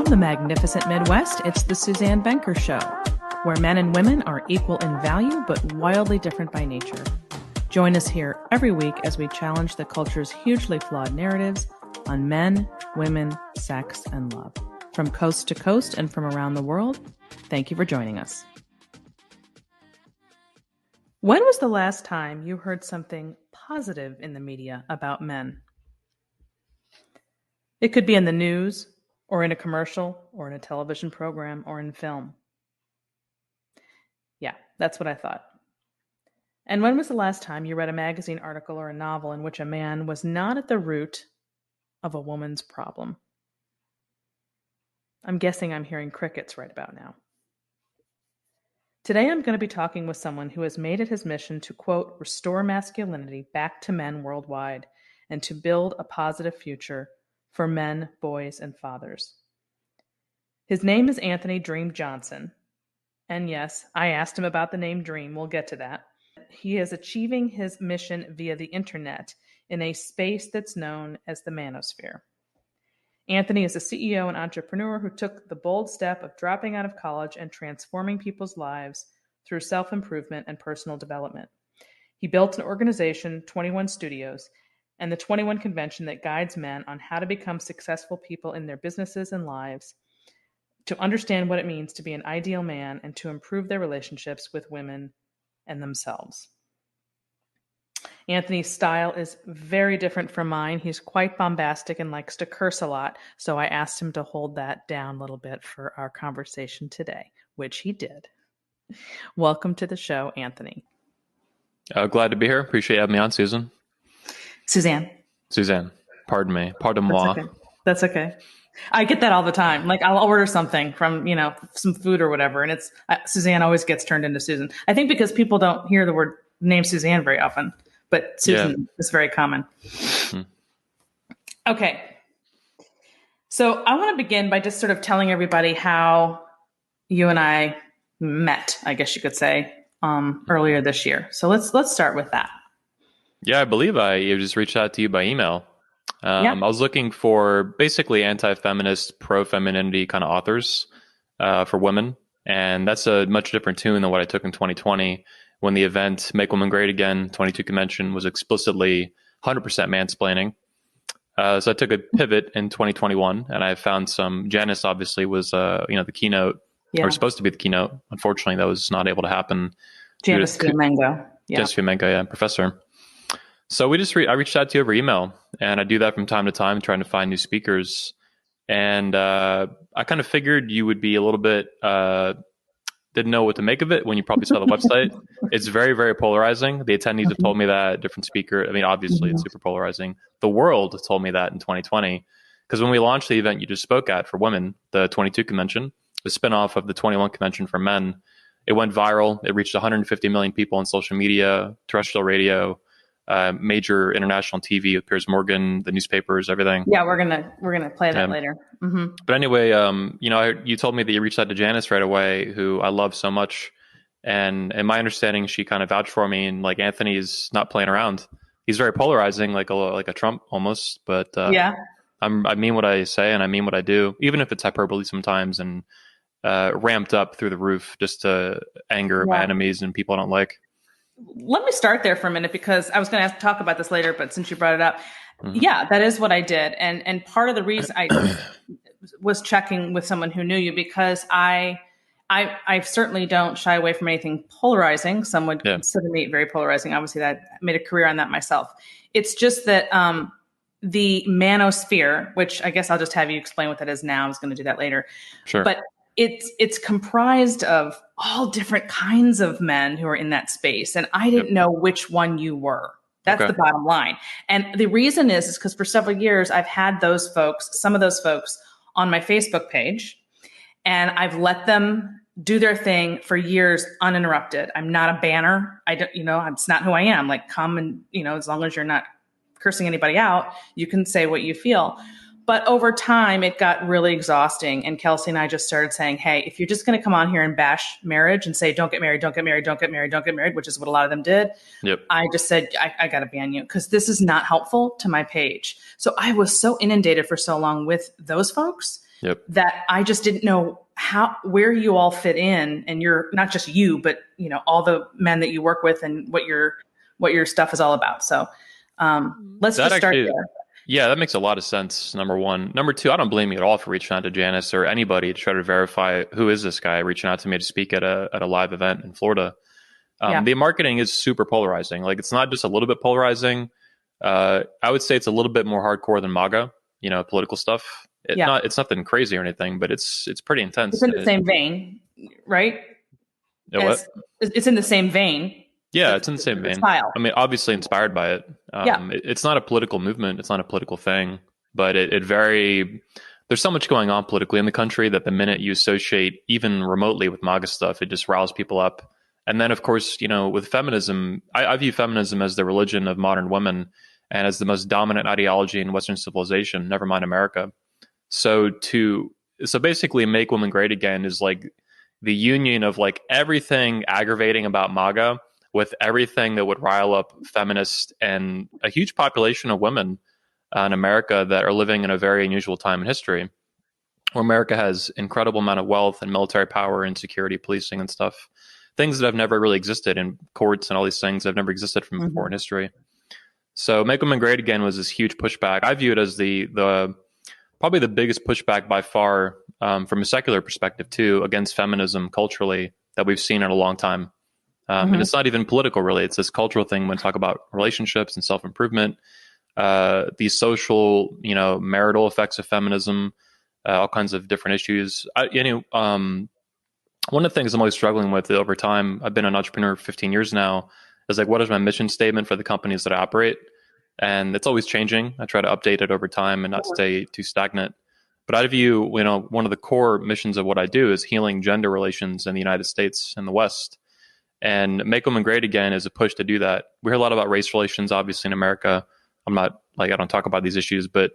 From the magnificent Midwest, it's the Suzanne Venker Show, where men and women are equal in value but wildly different by nature. Join us here every week as we challenge the culture's hugely flawed narratives on men, women, sex, and love. From coast to coast and from around the world, thank you for joining us. When was the last time you heard something positive in the media about men? It could be in the news, or in a commercial, or in a television program, or in film. Yeah, that's what I thought. And when was the last time you read a magazine article or a novel in which a man was not at the root of a woman's problem? I'm guessing I'm hearing crickets right about now. Today I'm going to be talking with someone who has made it his mission to, quote, restore masculinity back to men worldwide and to build a positive future for men, boys, and fathers. His name is Anthony Dream Johnson. And yes, I asked him about the name Dream. We'll get to that. He is achieving his mission via the internet in a space that's known as the Manosphere. Anthony is a CEO and entrepreneur who took the bold step of dropping out of college and transforming people's lives through self-improvement and personal development. He built an organization, 21 Studios, and the 21 Convention that guides men on how to become successful people in their businesses and lives, to understand what it means to be an ideal man, and to improve their relationships with women and themselves. Anthony's style is very different from mine. He's quite bombastic and likes to curse a lot, so I asked him to hold that down a little bit for our conversation today, which he did. Welcome to the show, Anthony. Glad to be here. Appreciate you having me on, Susan. Suzanne. Suzanne. Pardon me. Pardon moi. That's okay. I get that all the time. Like I'll order something from, some food or whatever. And it's Suzanne always gets turned into Susan. I think because people don't hear the name Suzanne very often, but Susan is very common. Mm-hmm. Okay. So I want to begin by just sort of telling everybody how you and I met, I guess you could say, earlier this year. So let's start with that. Yeah, I believe I just reached out to you by email. I was looking for basically anti-feminist, pro-femininity kind of authors for women. And that's a much different tune than what I took in 2020 when the event Make Women Great Again 22 Convention was explicitly 100% mansplaining. So I took a pivot in 2021 and I found Janice obviously was, the keynote, or supposed to be the keynote. Unfortunately, that was not able to happen. Janice Fiamengo. Janice Fiamengo, professor. So I reached out to you over email, and I do that from time to time, trying to find new speakers. And I kind of figured you would be a little bit, didn't know what to make of it when you probably saw the website. It's very, very polarizing. The attendees have told me that, different speaker. I mean, obviously it's super polarizing. The world told me that in 2020, because when we launched the event you just spoke at for women, the 22 Convention, the spinoff of the 21 Convention for men, it went viral. It reached 150 million people on social media, terrestrial radio, major international TV with Piers, the newspapers, everything. Yeah, we're gonna play that later. Mm-hmm. But anyway, you told me that you reached out to Janice right away, who I love so much, and in my understanding, she kind of vouched for me. And like Anthony's not playing around; he's very polarizing, like a Trump almost. But I mean what I say, and I mean what I do, even if it's hyperbole sometimes and ramped up through the roof just to anger my enemies and people I don't like. Let me start there for a minute because I was going to talk about this later, but since you brought it up, that is what I did. And part of the reason I was checking with someone who knew you, because I certainly don't shy away from anything polarizing. Some would consider me very polarizing. Obviously, I made a career on that myself. It's just that the manosphere, which I guess I'll just have you explain what that is now. I was going to do that later. Sure. But it's comprised of all different kinds of men who are in that space. And I didn't know which one you were. That's the bottom line. And the reason is because for several years, I've had some of those folks on my Facebook page, and I've let them do their thing for years uninterrupted. I'm not a banner. It's not who I am. Like, come and, as long as you're not cursing anybody out, you can say what you feel. But over time, it got really exhausting. And Kelsey and I just started saying, hey, if you're just going to come on here and bash marriage and say, don't get married, don't get married, don't get married, don't get married, which is what a lot of them did. I just said, I got to ban you because this is not helpful to my page. So I was so inundated for so long with those folks Yep. that I just didn't know where you all fit in, and you're not just you, but all the men that you work with and what your stuff is all about. So let's That just start actually, there. yeah, that makes a lot of sense. Number one. Number two, I don't blame you at all for reaching out to Janice or anybody to try to verify who is this guy reaching out to me to speak at a live event in Florida. Yeah. The marketing is super polarizing. Like, it's not just a little bit polarizing. I would say it's a little bit more hardcore than MAGA, political stuff. Yeah. It's nothing crazy or anything, but it's pretty It's intense. in the same vein, right? What? It's in the same vein. Yeah, it's in the same The vein. style. I mean, obviously inspired by it. Yeah. It's not a political movement. It's not a political thing, but there's so much going on politically in the country that the minute you associate even remotely with MAGA stuff, it just riles people up. And then, of course, with feminism, I view feminism as the religion of modern women and as the most dominant ideology in Western civilization, never mind America. So basically make women great again is like the union of like everything aggravating about MAGA with everything that would rile up feminists and a huge population of women in America that are living in a very unusual time in history, where America has incredible amount of wealth and military power and security policing and stuff, things that have never really existed in courts and all these things that have never existed from before in history. So Make Women Great Again was this huge pushback. I view it as the probably the biggest pushback by far from a secular perspective too against feminism culturally that we've seen in a long time. And it's not even political, really. It's this cultural thing when we talk about relationships and self-improvement, these social, marital effects of feminism, all kinds of different issues. One of the things I'm always struggling with over time, I've been an entrepreneur for 15 years now, is like, what is my mission statement for the companies that I operate? And it's always changing. I try to update it over time and not stay too stagnant. But I view, one of the core missions of what I do is healing gender relations in the United States and the West. And Make Women Great Again is a push to do that. We hear a lot about race relations, obviously, in America. I don't talk about these issues, but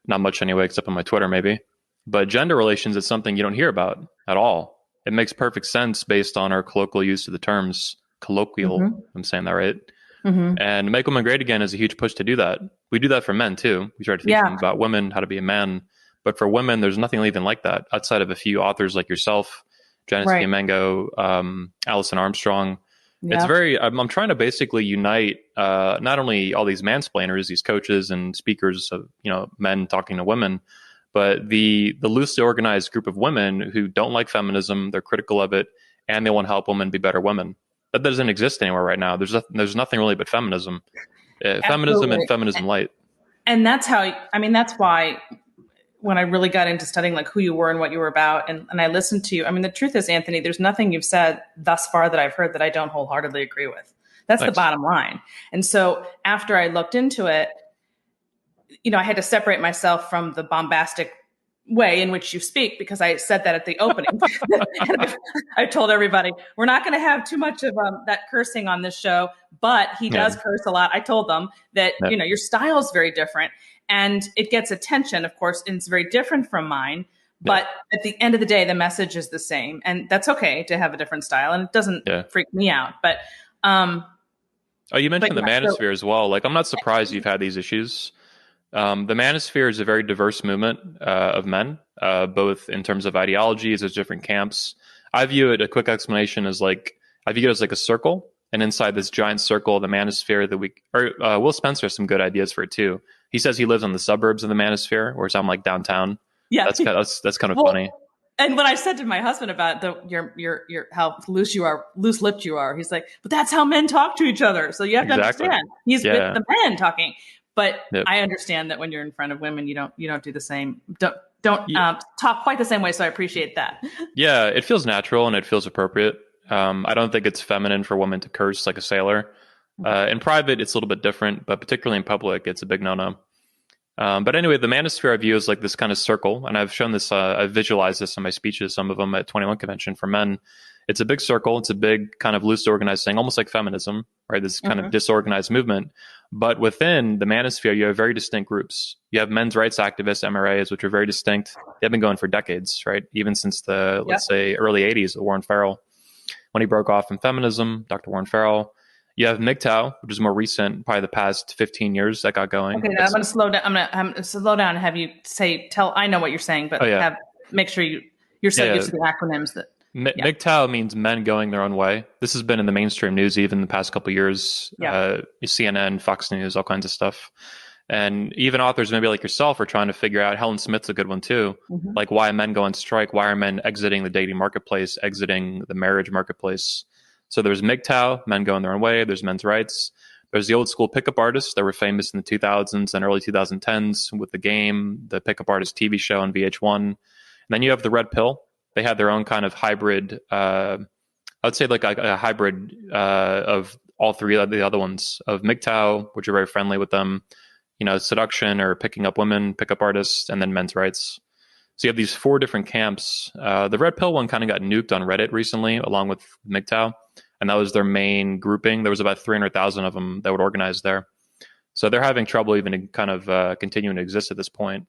not much anyway, except on my Twitter, maybe. But gender relations is something you don't hear about at all. It makes perfect sense based on our colloquial use of the terms. Colloquial, I'm saying that right. And Make Women Great Again is a huge push to do that. We do that for men too. We try to teach them about women, how to be a man. But for women, there's nothing even like that outside of a few authors like yourself, Janice Mango, Alison Armstrong. It's I'm trying to basically unite not only all these mansplainers, these coaches and speakers of men talking to women, but the loosely organized group of women who don't like feminism, they're critical of it, and they want to help women be better women. That doesn't exist anywhere right now. There's nothing really but feminism, feminism and feminism light. And that's why when I really got into studying like who you were and what you were about, and I listened to you, I mean, the truth is, Anthony, there's nothing you've said thus far that I've heard that I don't wholeheartedly agree with. That's the bottom line. And so after I looked into it, I had to separate myself from the bombastic way in which you speak, because I said that at the opening. And I told everybody, we're not going to have too much of that cursing on this show, but he does curse a lot. I told them that, your style is very different and it gets attention, of course, and it's very different from mine. But at the end of the day, the message is the same. And that's okay to have a different style. And it doesn't freak me out. But you mentioned the Manosphere as well. Like, I'm not surprised you've had these issues. The Manosphere is a very diverse movement of men, both in terms of ideologies. There's different camps. I view it, a quick explanation, as I view it as like a circle, and inside this giant circle, the Manosphere, Will Spencer has some good ideas for it too. He says he lives in the suburbs of the Manosphere, whereas I'm like downtown. Yeah, that's kind of funny. And when I said to my husband about your how loose-lipped you are, he's like, "But that's how men talk to each other. So you have to understand. He's with the men talking." But I understand that when you're in front of women, you don't do the same. Don't talk quite the same way. So I appreciate that. Yeah, it feels natural and it feels appropriate. I don't think it's feminine for women to curse like a sailor. In private, it's a little bit different, but particularly in public, it's a big no-no. But anyway, the Manosphere I view is like this kind of circle, and I've shown this. I've visualized this in my speeches, some of them at 21 Convention for Men. It's a big circle. It's a big kind of loosely organized thing, almost like feminism, right? This kind of disorganized movement. But within the Manosphere, you have very distinct groups. You have men's rights activists, MRAs, which are very distinct. They've been going for decades, right? Even since the, let's say, early 80s, Warren Farrell. When he broke off from feminism, Dr. Warren Farrell. You have MGTOW, which is more recent, probably the past 15 years that got going. Okay, now I'm going to slow down. I'm going to slow down and have you tell. I know what you're saying, but make sure you're so used to the acronyms that. MGTOW means men going their own way. This has been in the mainstream news even the past couple of years. CNN, Fox News, all kinds of stuff. And even authors maybe like yourself are trying to figure out, Helen Smith's a good one too, like why men go on strike, why are men exiting the dating marketplace, exiting the marriage marketplace. So there's MGTOW, men going their own way, there's men's rights. There's the old school pickup artists that were famous in the 2000s and early 2010s with The Game, the pickup artist TV show on VH1. And then you have the Red Pill. They had their own kind of hybrid, I would say like a hybrid of all three of the other ones, of MGTOW, which are very friendly with them, seduction or picking up women, pickup artists, and then men's rights. So you have these four different camps. The Red Pill one kind of got nuked on Reddit recently, along with MGTOW, and that was their main grouping. There was about 300,000 of them that would organize there. So they're having trouble even kind of continuing to exist at this point.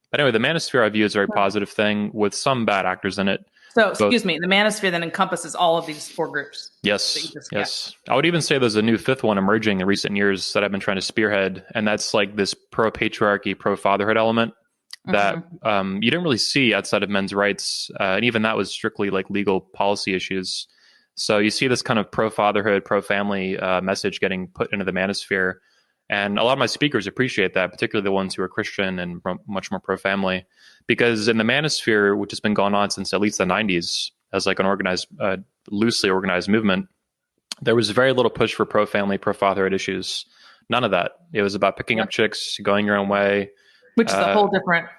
But anyway, the Manosphere I view as a very positive thing with some bad actors in it. So, excuse me, the Manosphere then encompasses all of these four groups. Yes, yes. I would even say there's a new fifth one emerging in recent years that I've been trying to spearhead, and that's like this pro-patriarchy, pro-fatherhood element that you didn't really see outside of men's rights, and even that was strictly like legal policy issues. So you see this kind of pro-fatherhood, pro-family message getting put into the Manosphere. And a lot of my speakers appreciate that, particularly the ones who are Christian and much more pro-family, because in the Manosphere, which has been going on since at least the 90s as like an organized, loosely organized movement, there was very little push for pro-family, pro-fatherhood issues. None of that. It was about picking up chicks, going your own way. Which is a whole different,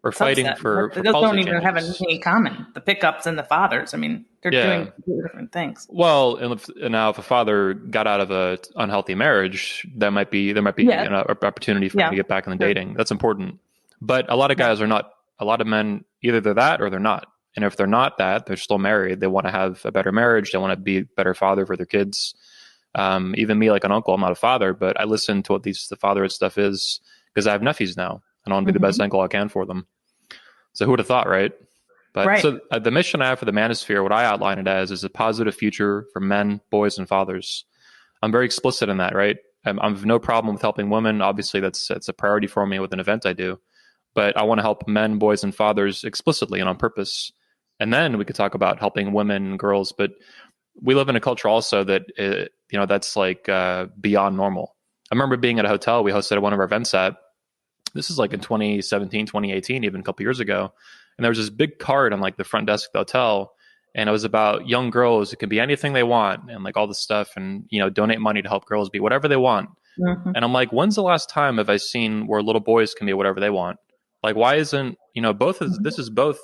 or fighting for those don't even changes. have anything in common. The pickups and the fathers. They're doing different things. Well, and now if a father got out of an unhealthy marriage, there might be an opportunity for him to get back in the dating. That's important. But a lot of guys are not. A lot of men, either they're that or they're not. And if they're not that, they're still married. They want to have a better marriage. They want to be a better father for their kids. Even me, like an uncle, I'm not a father, but I listen to what the fatherhood stuff is because I have nephews now, and I want to be the best uncle I can for them. So who would have thought, right? But so the mission I have for the Manosphere, what I outline it as, is a positive future for men, boys, and fathers. I'm very explicit in that, right? I have no problem with helping women. Obviously, that's a priority for me with an event I do. But I want to help men, boys, and fathers explicitly and on purpose. And then we could talk about helping women and girls. But we live in a culture also that, that's like beyond normal. I remember being at a hotel we hosted at one of our events at. This is like in 2017, 2018, even a couple years ago. And there was this big card on like the front desk of the hotel. And it was about young girls. It can be anything they want and like all this stuff and, donate money to help girls be whatever they want. And I'm like, when's the last time have I seen where little boys can be whatever they want? Like, why isn't, this is both.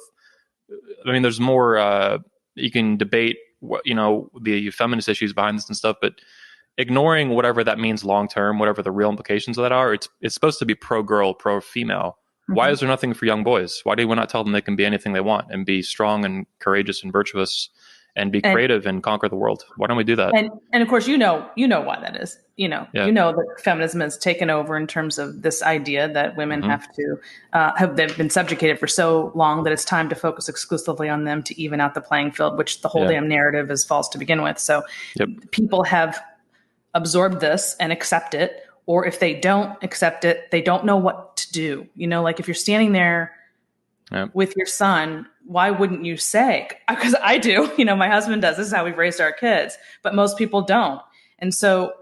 There's more, you can debate, the feminist issues behind this and stuff, but ignoring whatever that means long term, whatever the real implications of that are, it's supposed to be pro girl, pro female. Why is there nothing for young boys? Why do we not tell them they can be anything they want and be strong and courageous and virtuous and be creative and conquer the world? Why don't we do that? And of course, you know why that is. You know that feminism has taken over in terms of this idea that women have to they've been subjugated for so long that it's time to focus exclusively on them to even out the playing field, which the whole damn narrative is false to begin with. So people have absorb this and accept it, or if they don't accept it, they don't know what to do. Like if you're standing there with your son, why wouldn't you say? Because I do. My husband does. This is how we've raised our kids, but most people don't. And so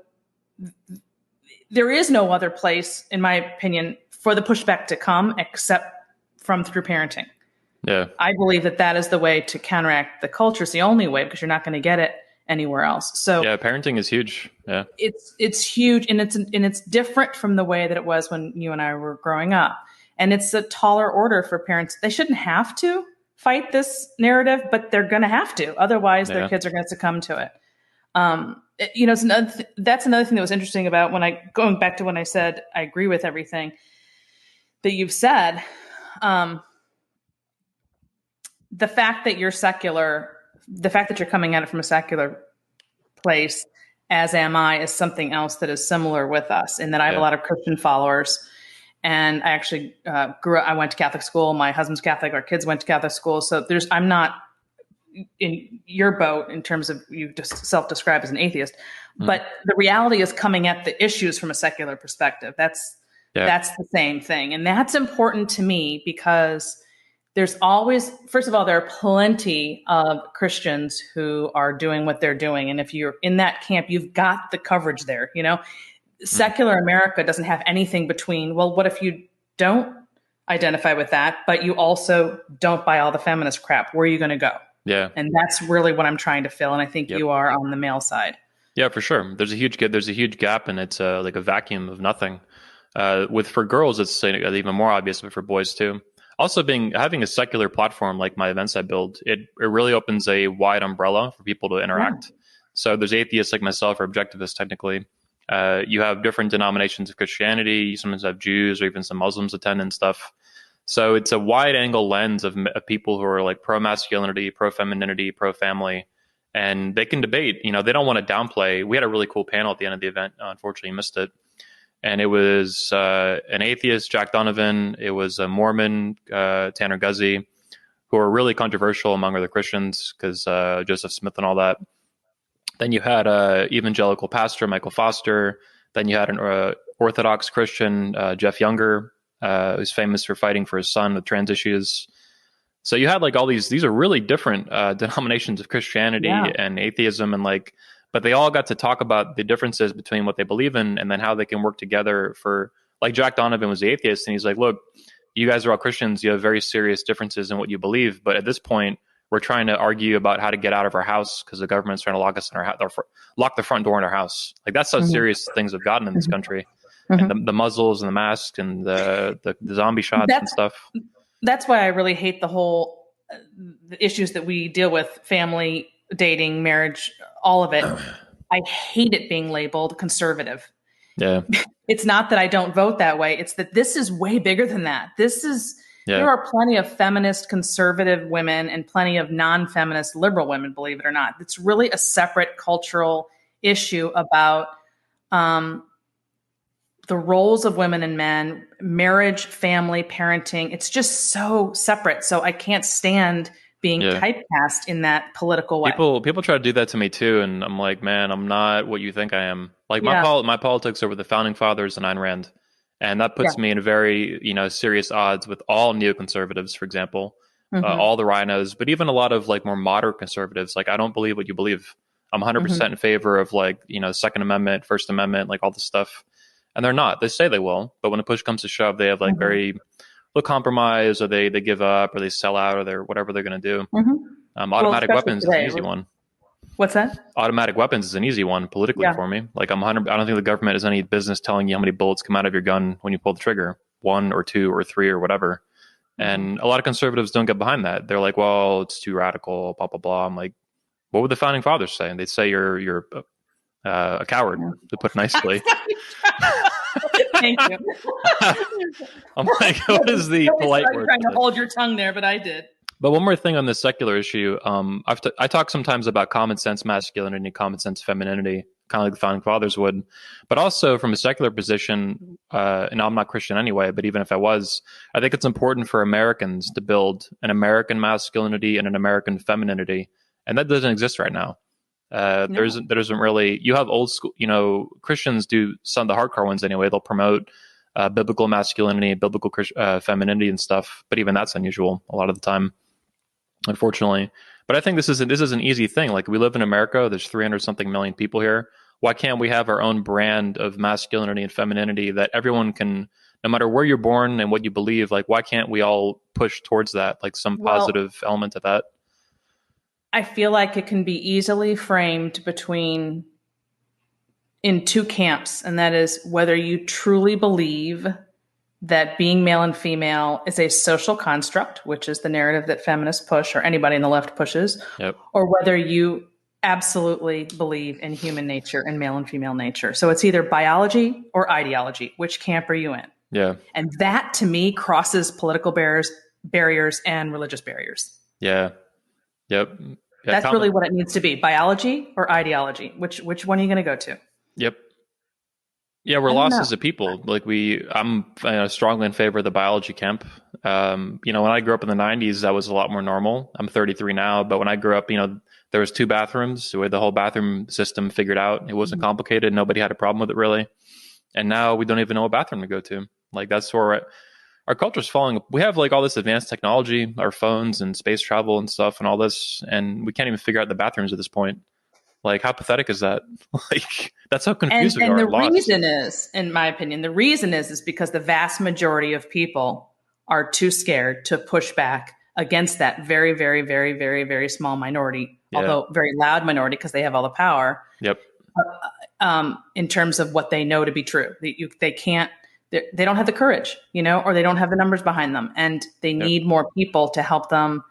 there is no other place, in my opinion, for the pushback to come except from through parenting. Yeah, I believe that is the way to counteract the culture. It's the only way, because you're not going to get it anywhere else. So parenting is huge. Yeah, it's huge, and it's different from the way that it was when you and I were growing up. And it's a taller order for parents. They shouldn't have to fight this narrative, but they're going to have to. Otherwise, their kids are going to succumb to it. That's another thing that was interesting about going back to when I said I agree with everything that you've said. The fact that you're secular, the fact that you're coming at it from a secular place, as am I, is something else that is similar with us, in that I have a lot of Christian followers. And I actually I went to Catholic school. My husband's Catholic. Our kids went to Catholic school. So I'm not in your boat in terms of you just self-describe as an atheist. But the reality is coming at the issues from a secular perspective. That's the same thing. And that's important to me because There's always, first of all, there are plenty of Christians who are doing what they're doing. And if you're in that camp, you've got the coverage there. Secular America doesn't have anything between, well, what if you don't identify with that, but you also don't buy all the feminist crap? Where are you going to go? Yeah. And that's really what I'm trying to fill. And I think you are on the male side. Yeah, for sure. There's a huge gap, and it's like a vacuum of nothing. For girls, it's even more obvious, but for boys too. Also, having a secular platform like my events I build, it really opens a wide umbrella for people to interact. Yeah. So there's atheists like myself, or objectivists technically. You have different denominations of Christianity. You sometimes have Jews or even some Muslims attend and stuff. So it's a wide angle lens of people who are like pro masculinity, pro femininity, pro family, and they can debate. They don't want to downplay. We had a really cool panel at the end of the event. Unfortunately, you missed it. And it was an atheist, Jack Donovan. It was a Mormon, Tanner Guzzi, who are really controversial among other Christians because Joseph Smith and all that. Then you had evangelical pastor, Michael Foster. Then you had an Orthodox Christian, Jeff Younger, who's famous for fighting for his son with trans issues. So you had like all these are really different denominations of Christianity and atheism, and but they all got to talk about the differences between what they believe in and then how they can work together for, like Jack Donovan was the atheist. And he's like, look, you guys are all Christians. You have very serious differences in what you believe. But at this point, we're trying to argue about how to get out of our house because the government's trying to lock us in our house, lock the front door in our house. Like that's how serious things have gotten in this country. And the muzzles and the masks and the zombie shots and stuff. That's why I really hate the issues that we deal with, family, dating, marriage, all of it. I hate it being labeled conservative. Yeah. It's not that I don't vote that way. It's that this is way bigger than that. There are plenty of feminist conservative women and plenty of non-feminist liberal women, believe it or not. It's really a separate cultural issue about the roles of women and men, marriage, family, parenting. It's just so separate. So I can't stand being typecast in that political way. People try to do that to me too, and I'm like, man, I'm not what you think I am. Like my politics are with the founding fathers and Ayn Rand, and that puts me in very serious odds with all neoconservatives, for example, all the rhinos, but even a lot of like more moderate conservatives. Like I don't believe what you believe. I'm 100% in favor of Second Amendment, First Amendment, like all this stuff, and they're not. They say they will, but when the push comes to shove, they have very they'll compromise, or they give up, or they sell out, or they're whatever they're going to do. Automatic weapons is an easy one. What's that? Automatic weapons is an easy one politically for me. Like I don't think the government has any business telling you how many bullets come out of your gun when you pull the trigger, 1 or 2 or 3 or whatever. And a lot of conservatives don't get behind that. They're like, well, it's too radical, blah blah blah. I'm like, what would the founding fathers say? And they'd say you're a coward, to put nicely. Thank you. I'm like, what is the polite word? Trying to hold your tongue there, but I did. But one more thing on this secular issue. I talk sometimes about common sense masculinity, common sense femininity, kind of like the founding fathers would. But also from a secular position, and I'm not Christian anyway, but even if I was, I think it's important for Americans to build an American masculinity and an American femininity. And that doesn't exist right now. There isn't really. You have old school, Christians do some of the hardcore ones anyway. They'll promote biblical masculinity, biblical femininity and stuff. But even that's unusual a lot of the time, unfortunately. But I think this is an easy thing. Like we live in America. There's 300 something million people here. Why can't we have our own brand of masculinity and femininity that everyone can, no matter where you're born and what you believe, like why can't we all push towards that? Like some positive element of that. I feel like it can be easily framed in 2 camps, and that is whether you truly believe that being male and female is a social construct, which is the narrative that feminists push or anybody in the left pushes, or whether you absolutely believe in human nature and male and female nature. So it's either biology or ideology. Which camp are you in? Yeah. And that to me crosses political barriers and religious barriers. Yeah. Yep. Yeah, that's really what it needs to be: biology or ideology. Which one are you going to go to? Yep. Yeah, we're lost as a people. Like I'm strongly in favor of the biology camp. When I grew up in the 90s, that was a lot more normal. I'm 33 now, but when I grew up, there was 2 bathrooms. We had the whole bathroom system figured out. It wasn't complicated. Nobody had a problem with it really. And now we don't even know what bathroom to go to. Like that's where our culture's falling. We have like all this advanced technology, our phones and space travel and stuff and all this, and we can't even figure out the bathrooms at this point. Like, how pathetic is that? Like, that's how confused we And are the and lost. reason is, in my opinion, the reason is because the vast majority of people are too scared to push back against that very, very, very, very, very small minority, although very loud minority because they have all the power. Yep. In terms of what they know to be true, they can't. They don't have the courage, or they don't have the numbers behind them, and they need more people to help them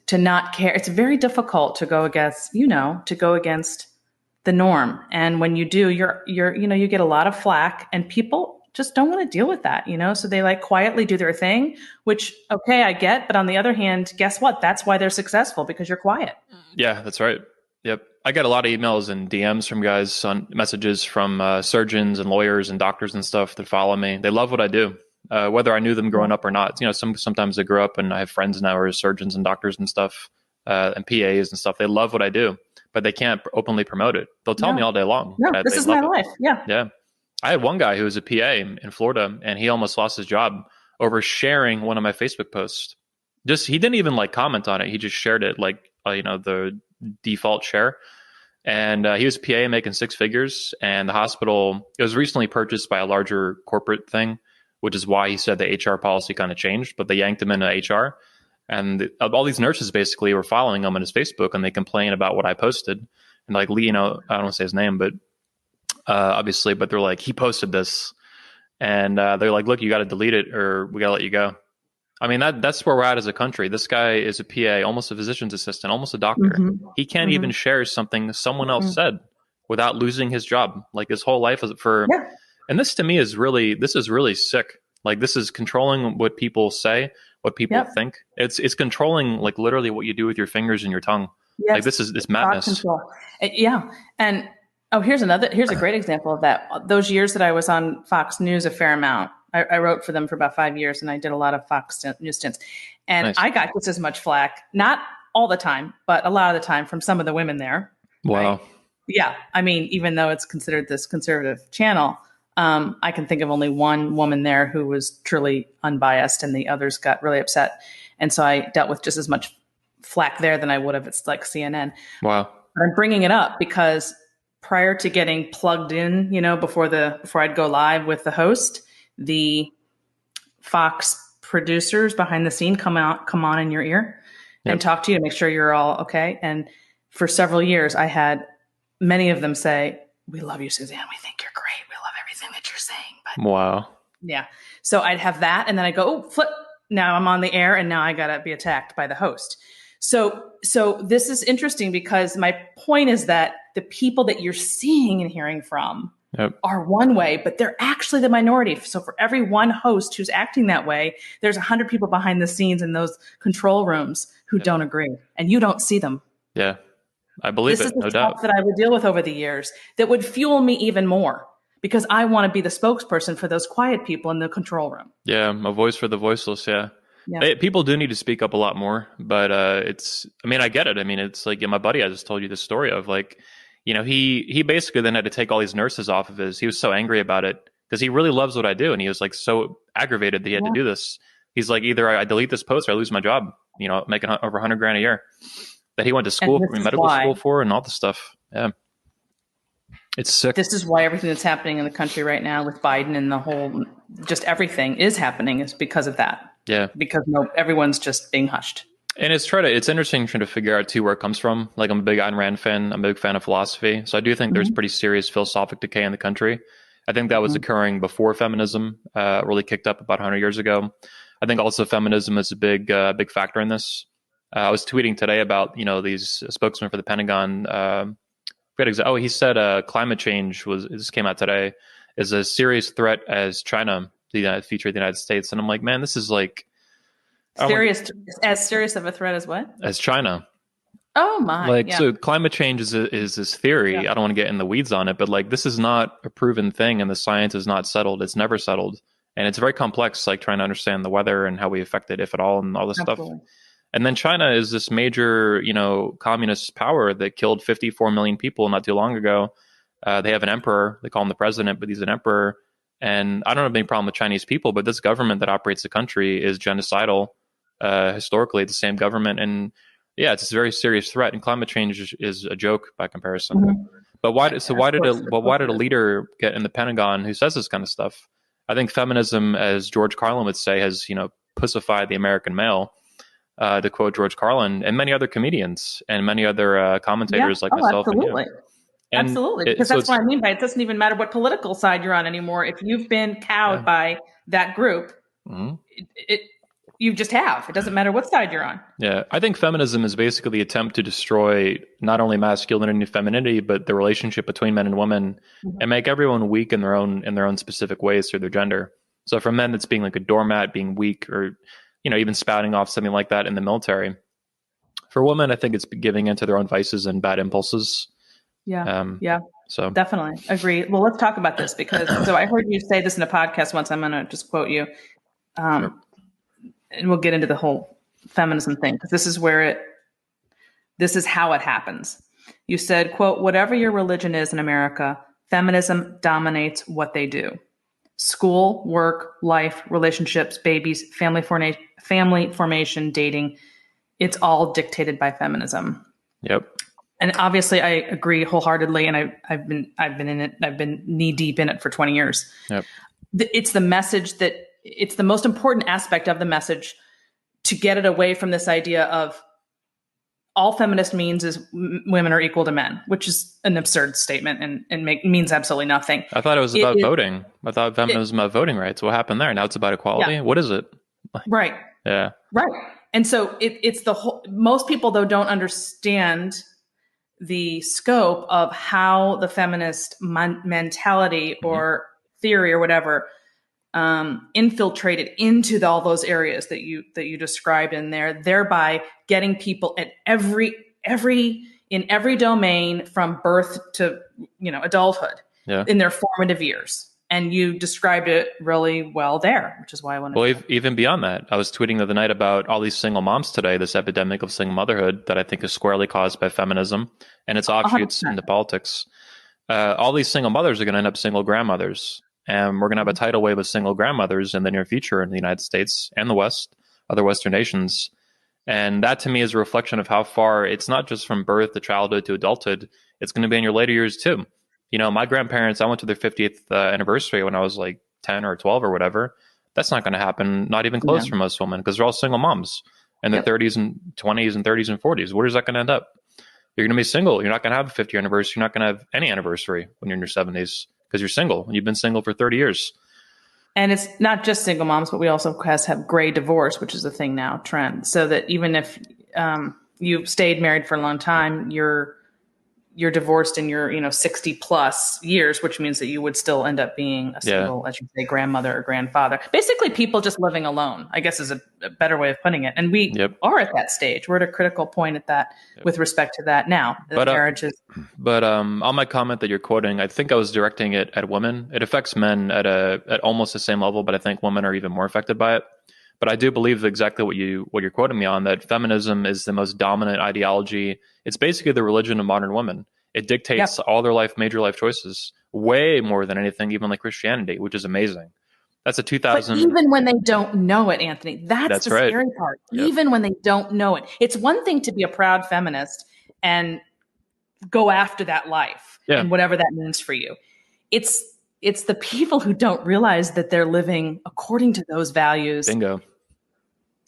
to not care. It's very difficult to go against, the norm. And when you do, you get a lot of flack, and people just don't want to deal with that, so they like quietly do their thing, which, okay, I get. But on the other hand, guess what? That's why they're successful, because you're quiet. Yeah, that's right. Yep. I get a lot of emails and DMs from guys on messages from surgeons and lawyers and doctors and stuff that follow me. They love what I do, whether I knew them growing up or not. Sometimes they grow up, and I have friends now who are surgeons and doctors and stuff, and PAs and stuff. They love what I do, but they can't openly promote it. They'll tell me all day long. No, this is my life. Yeah. Yeah. I had one guy who was a PA in Florida, and he almost lost his job over sharing one of my Facebook posts. He didn't even like comment on it. He just shared it like, the default share. And he was a PA making six figures, and the hospital, it was recently purchased by a larger corporate thing, which is why he said the HR policy kind of changed, but they yanked him into HR. And all these nurses basically were following him on his Facebook, and they complain about what I posted. And like Lee, I don't want to say his name, but obviously, but they're like, he posted this. And they're like, look, you got to delete it or we got to let you go. I mean, that's where we're at as a country. This guy is a PA, almost a physician's assistant, almost a doctor. Mm-hmm. He can't even share something someone else said without losing his job. Like his whole life is and this to me is really sick. Like this is controlling what people say, what people think. It's controlling like literally what you do with your fingers and your tongue. Yes. Like this is madness. Control. Yeah. And here's a great example of that. Those years that I was on Fox News a fair amount, I wrote for them for about 5 years, and I did a lot of Fox News stints. And nice. I got just as much flack, not all the time, but a lot of the time from some of the women there. Wow. Right? Yeah. I mean, even though it's considered this conservative channel, I can think of only one woman there who was truly unbiased, and the others got really upset. And so I dealt with just as much flack there than I would if it's like CNN. Wow. But I'm bringing it up because prior to getting plugged in, before I'd go live with the host, the Fox producers behind the scene come on in your ear and talk to you to make sure you're all okay. And for several years, I had many of them say, "We love you, Suzanne. We think you're great. We love everything that you're saying." But wow. Yeah. So I'd have that, and then I go, "Oh, flip. Now I'm on the air, and now I got to be attacked by the host." So this is interesting because my point is that the people that you're seeing and hearing from are one way, but they're actually the minority. So for every one host who's acting that way, there's 100 people behind the scenes in those control rooms who don't agree, and you don't see them. Yeah, I believe this it. This is no the doubt stuff that I would deal with over the years that would fuel me even more because I want to be the spokesperson for those quiet people in the control room. Yeah, a voice for the voiceless. Yeah. People do need to speak up a lot more, but I get it. I mean, it's like my buddy I just told you the story of, like, he basically then had to take all these nurses off of he was so angry about it because he really loves what I do. And he was like so aggravated that he had to do this. He's like, either I delete this post or I lose my job, making over $100,000 a year that he went to school, medical school for, and all this stuff. Yeah. It's sick. This is why everything that's happening in the country right now with Biden and the whole, just everything is happening is because of that. Yeah. Because everyone's just being hushed. And it's interesting trying to figure out too where it comes from. Like I'm a big Ayn Rand fan. I'm a big fan of philosophy. So I do think there's pretty serious philosophic decay in the country. I think that was occurring before feminism really kicked up about 100 years ago. I think also feminism is a big factor in this. I was tweeting today about, these spokesmen for the Pentagon. He said climate change this came out today, is a serious threat as China, the future of the United States. And I'm like, man, this is like as serious of a threat as what? As China. Oh my! So climate change is this theory. Yeah. I don't want to get in the weeds on it, but like this is not a proven thing, and the science is not settled. It's never settled, and it's very complex. Like trying to understand the weather and how we affect it, if at all, and all this stuff. And then China is this major, communist power that killed 54 million people not too long ago. They have an emperor. They call him the president, but he's an emperor. And I don't have any problem with Chinese people, but this government that operates the country is genocidal. Historically, the same government, and yeah, it's a very serious threat. And climate change is a joke by comparison. Mm-hmm. But why? So Of course, why did a leader get in the Pentagon who says this kind of stuff? I think feminism, as George Carlin would say, has pussified the American male. To quote George Carlin and many other comedians and many other commentators like myself. Absolutely. And absolutely, because that's what I mean by it doesn't even matter what political side you're on anymore. If you've been cowed by that group, you just have. It doesn't matter what side you're on. Yeah, I think feminism is basically the attempt to destroy not only masculinity and femininity, but the relationship between men and women, and make everyone weak in their own specific ways through their gender. So for men, it's being like a doormat, being weak, or even spouting off something like that in the military. For women, I think it's giving into their own vices and bad impulses. Yeah. So definitely agree. Well, let's talk about this because I heard you say this in a podcast once. I'm going to just quote you, sure. And we'll get into the whole feminism thing because this is how it happens. You said, quote, "Whatever your religion is in America, feminism dominates what they do. School, work, life, relationships, babies, family formation, dating. It's all dictated by feminism." Yep. And obviously, I agree wholeheartedly, and I've been in it. I've been knee deep in it for 20 years. Yep. It's the message it's the most important aspect of the message to get it away from this idea of all feminist means is women are equal to men, which is an absurd statement and means absolutely nothing. I thought it was about voting. I thought feminism was about voting rights. What happened there? Now it's about equality. Yeah. What is it? Right. Yeah. Right. And so it's the whole. Most people though don't understand the scope of how the feminist mentality or theory or whatever infiltrated into all those areas that you described in there, thereby getting people at every domain from birth to adulthood in their formative years. And you described it really well there, which is why I wanted to. Even beyond that, I was tweeting the other night about all these single moms today, this epidemic of single motherhood that I think is squarely caused by feminism and its offshoots 100%. Into politics. All these single mothers are going to end up single grandmothers. And we're going to have a tidal wave of single grandmothers in the near future in the United States and the West, other Western nations. And that to me is a reflection of how far it's not just from birth to childhood to adulthood. It's going to be in your later years too. My grandparents, I went to their 50th anniversary when I was like 10 or 12 or whatever. That's not going to happen, not even close for most women, because they're all single moms in their 30s and 20s and 30s and 40s. Where is that going to end up? You're going to be single. You're not going to have a 50th anniversary. You're not going to have any anniversary when you're in your 70s because you're single and you've been single for 30 years. And it's not just single moms, but we also have gray divorce, which is a thing now, trend. So that even if you've stayed married for a long time, you're divorced in your 60 plus years, which means that you would still end up being a single, as you say, grandmother or grandfather. Basically, people just living alone, I guess, is a better way of putting it. And we are at that stage. We're at a critical point at that with respect to that now. But on my comment that you're quoting, I think I was directing it at women. It affects men at almost the same level, but I think women are even more affected by it. But I do believe exactly what you're quoting me on, that feminism is the most dominant ideology. It's basically the religion of modern women. It dictates all their major life choices, way more than anything, even like Christianity, which is amazing. That's a 2000. But even when they don't know it, Anthony, that's the right. Scary part. Yep. Even when they don't know it, it's one thing to be a proud feminist and go after that life and whatever that means for you. It's the people who don't realize that they're living according to those values. Bingo.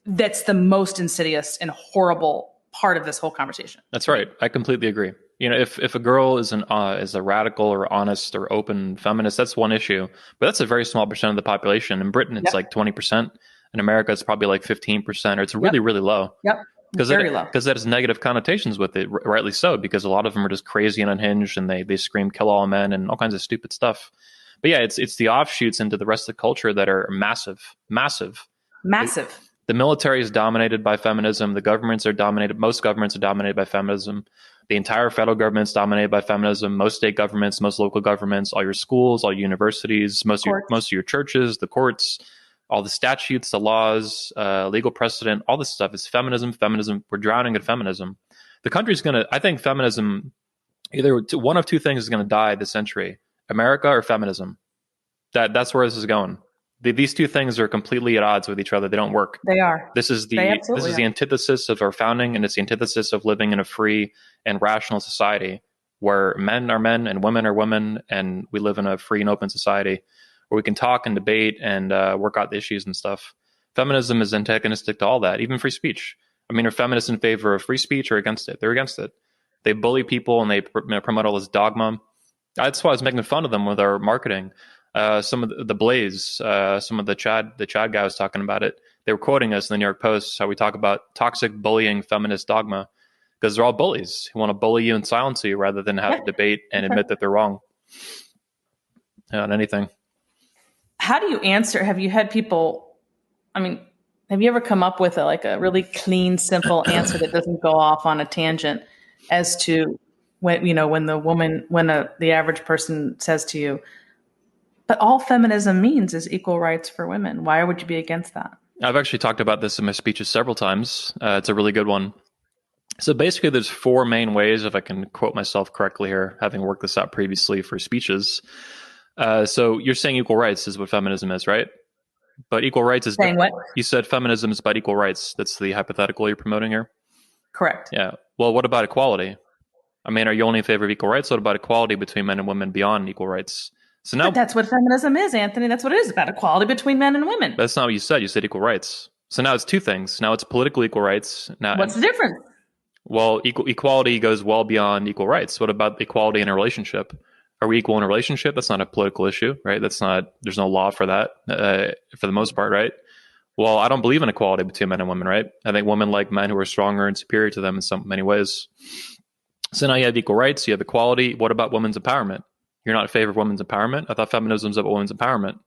That's the most insidious and horrible part of this whole conversation. That's right. I completely agree. If a girl is a radical or honest or open feminist, that's one issue. But that's a very small percent of the population. In Britain, it's like 20%. In America, it's probably like 15%, or it's really, really low. Yep. Very low. Because that has negative connotations with it, rightly so, because a lot of them are just crazy and unhinged, and they scream kill all men and all kinds of stupid stuff. But yeah, it's the offshoots into the rest of the culture that are massive. The military is dominated by feminism. Most governments are dominated by feminism. The entire federal government is dominated by feminism. Most state governments, most local governments, all your schools, all your universities, most of your churches, the courts, all the statutes, the laws, legal precedent, all this stuff is feminism. We're drowning in feminism. The country's I think feminism, either one of two things is going to die this century: America or feminism. That's where this is going. These two things are completely at odds with each other. They don't work. They are. This is They the absolutely are. antithesis of our founding, and it's the antithesis of living in a free and rational society where men are men and women are women, and we live in a free and open society where we can talk and debate and work out the issues and stuff. Feminism is antagonistic to all that, even free speech. I mean, are feminists in favor of free speech or against it? They're against it. They bully people and they promote all this dogma. That's why I was making fun of them with our marketing. Some of the Blaze, some of the Chad guy was talking about it. They were quoting us in the New York Post, how we talk about toxic bullying feminist dogma, because they're all bullies who want to bully you and silence you rather than have a debate and admit that they're wrong on anything. How do you answer? Have you had people, I mean, have you ever come up with a really clean, simple answer that doesn't go off on a tangent as to when the average person says to you, but all feminism means is equal rights for women. Why would you be against that? I've actually talked about this in my speeches several times. It's a really good one. So basically, there's four main ways, if I can quote myself correctly here, having worked this out previously for speeches. So you're saying equal rights is what feminism is, right? But equal rights is saying what? You said feminism is about equal rights. That's the hypothetical you're promoting here? Correct. Yeah. Well, what about equality? I mean, are you only in favor of equal rights? What about equality between men and women beyond equal rights? So now, but that's what feminism is, Anthony. That's what it is, about equality between men and women. That's not what you said. You said equal rights. So now it's two things. Now it's political equal rights. Now, what's the difference? Well, equality goes well beyond equal rights. What about equality in a relationship? Are we equal in a relationship? That's not a political issue, right? There's no law for that for the most part, right? Well, I don't believe in equality between men and women, right? I think women like men who are stronger and superior to them in many ways. So now you have equal rights, you have equality. What about women's empowerment? You're not in favor of women's empowerment? I thought feminism is about women's empowerment,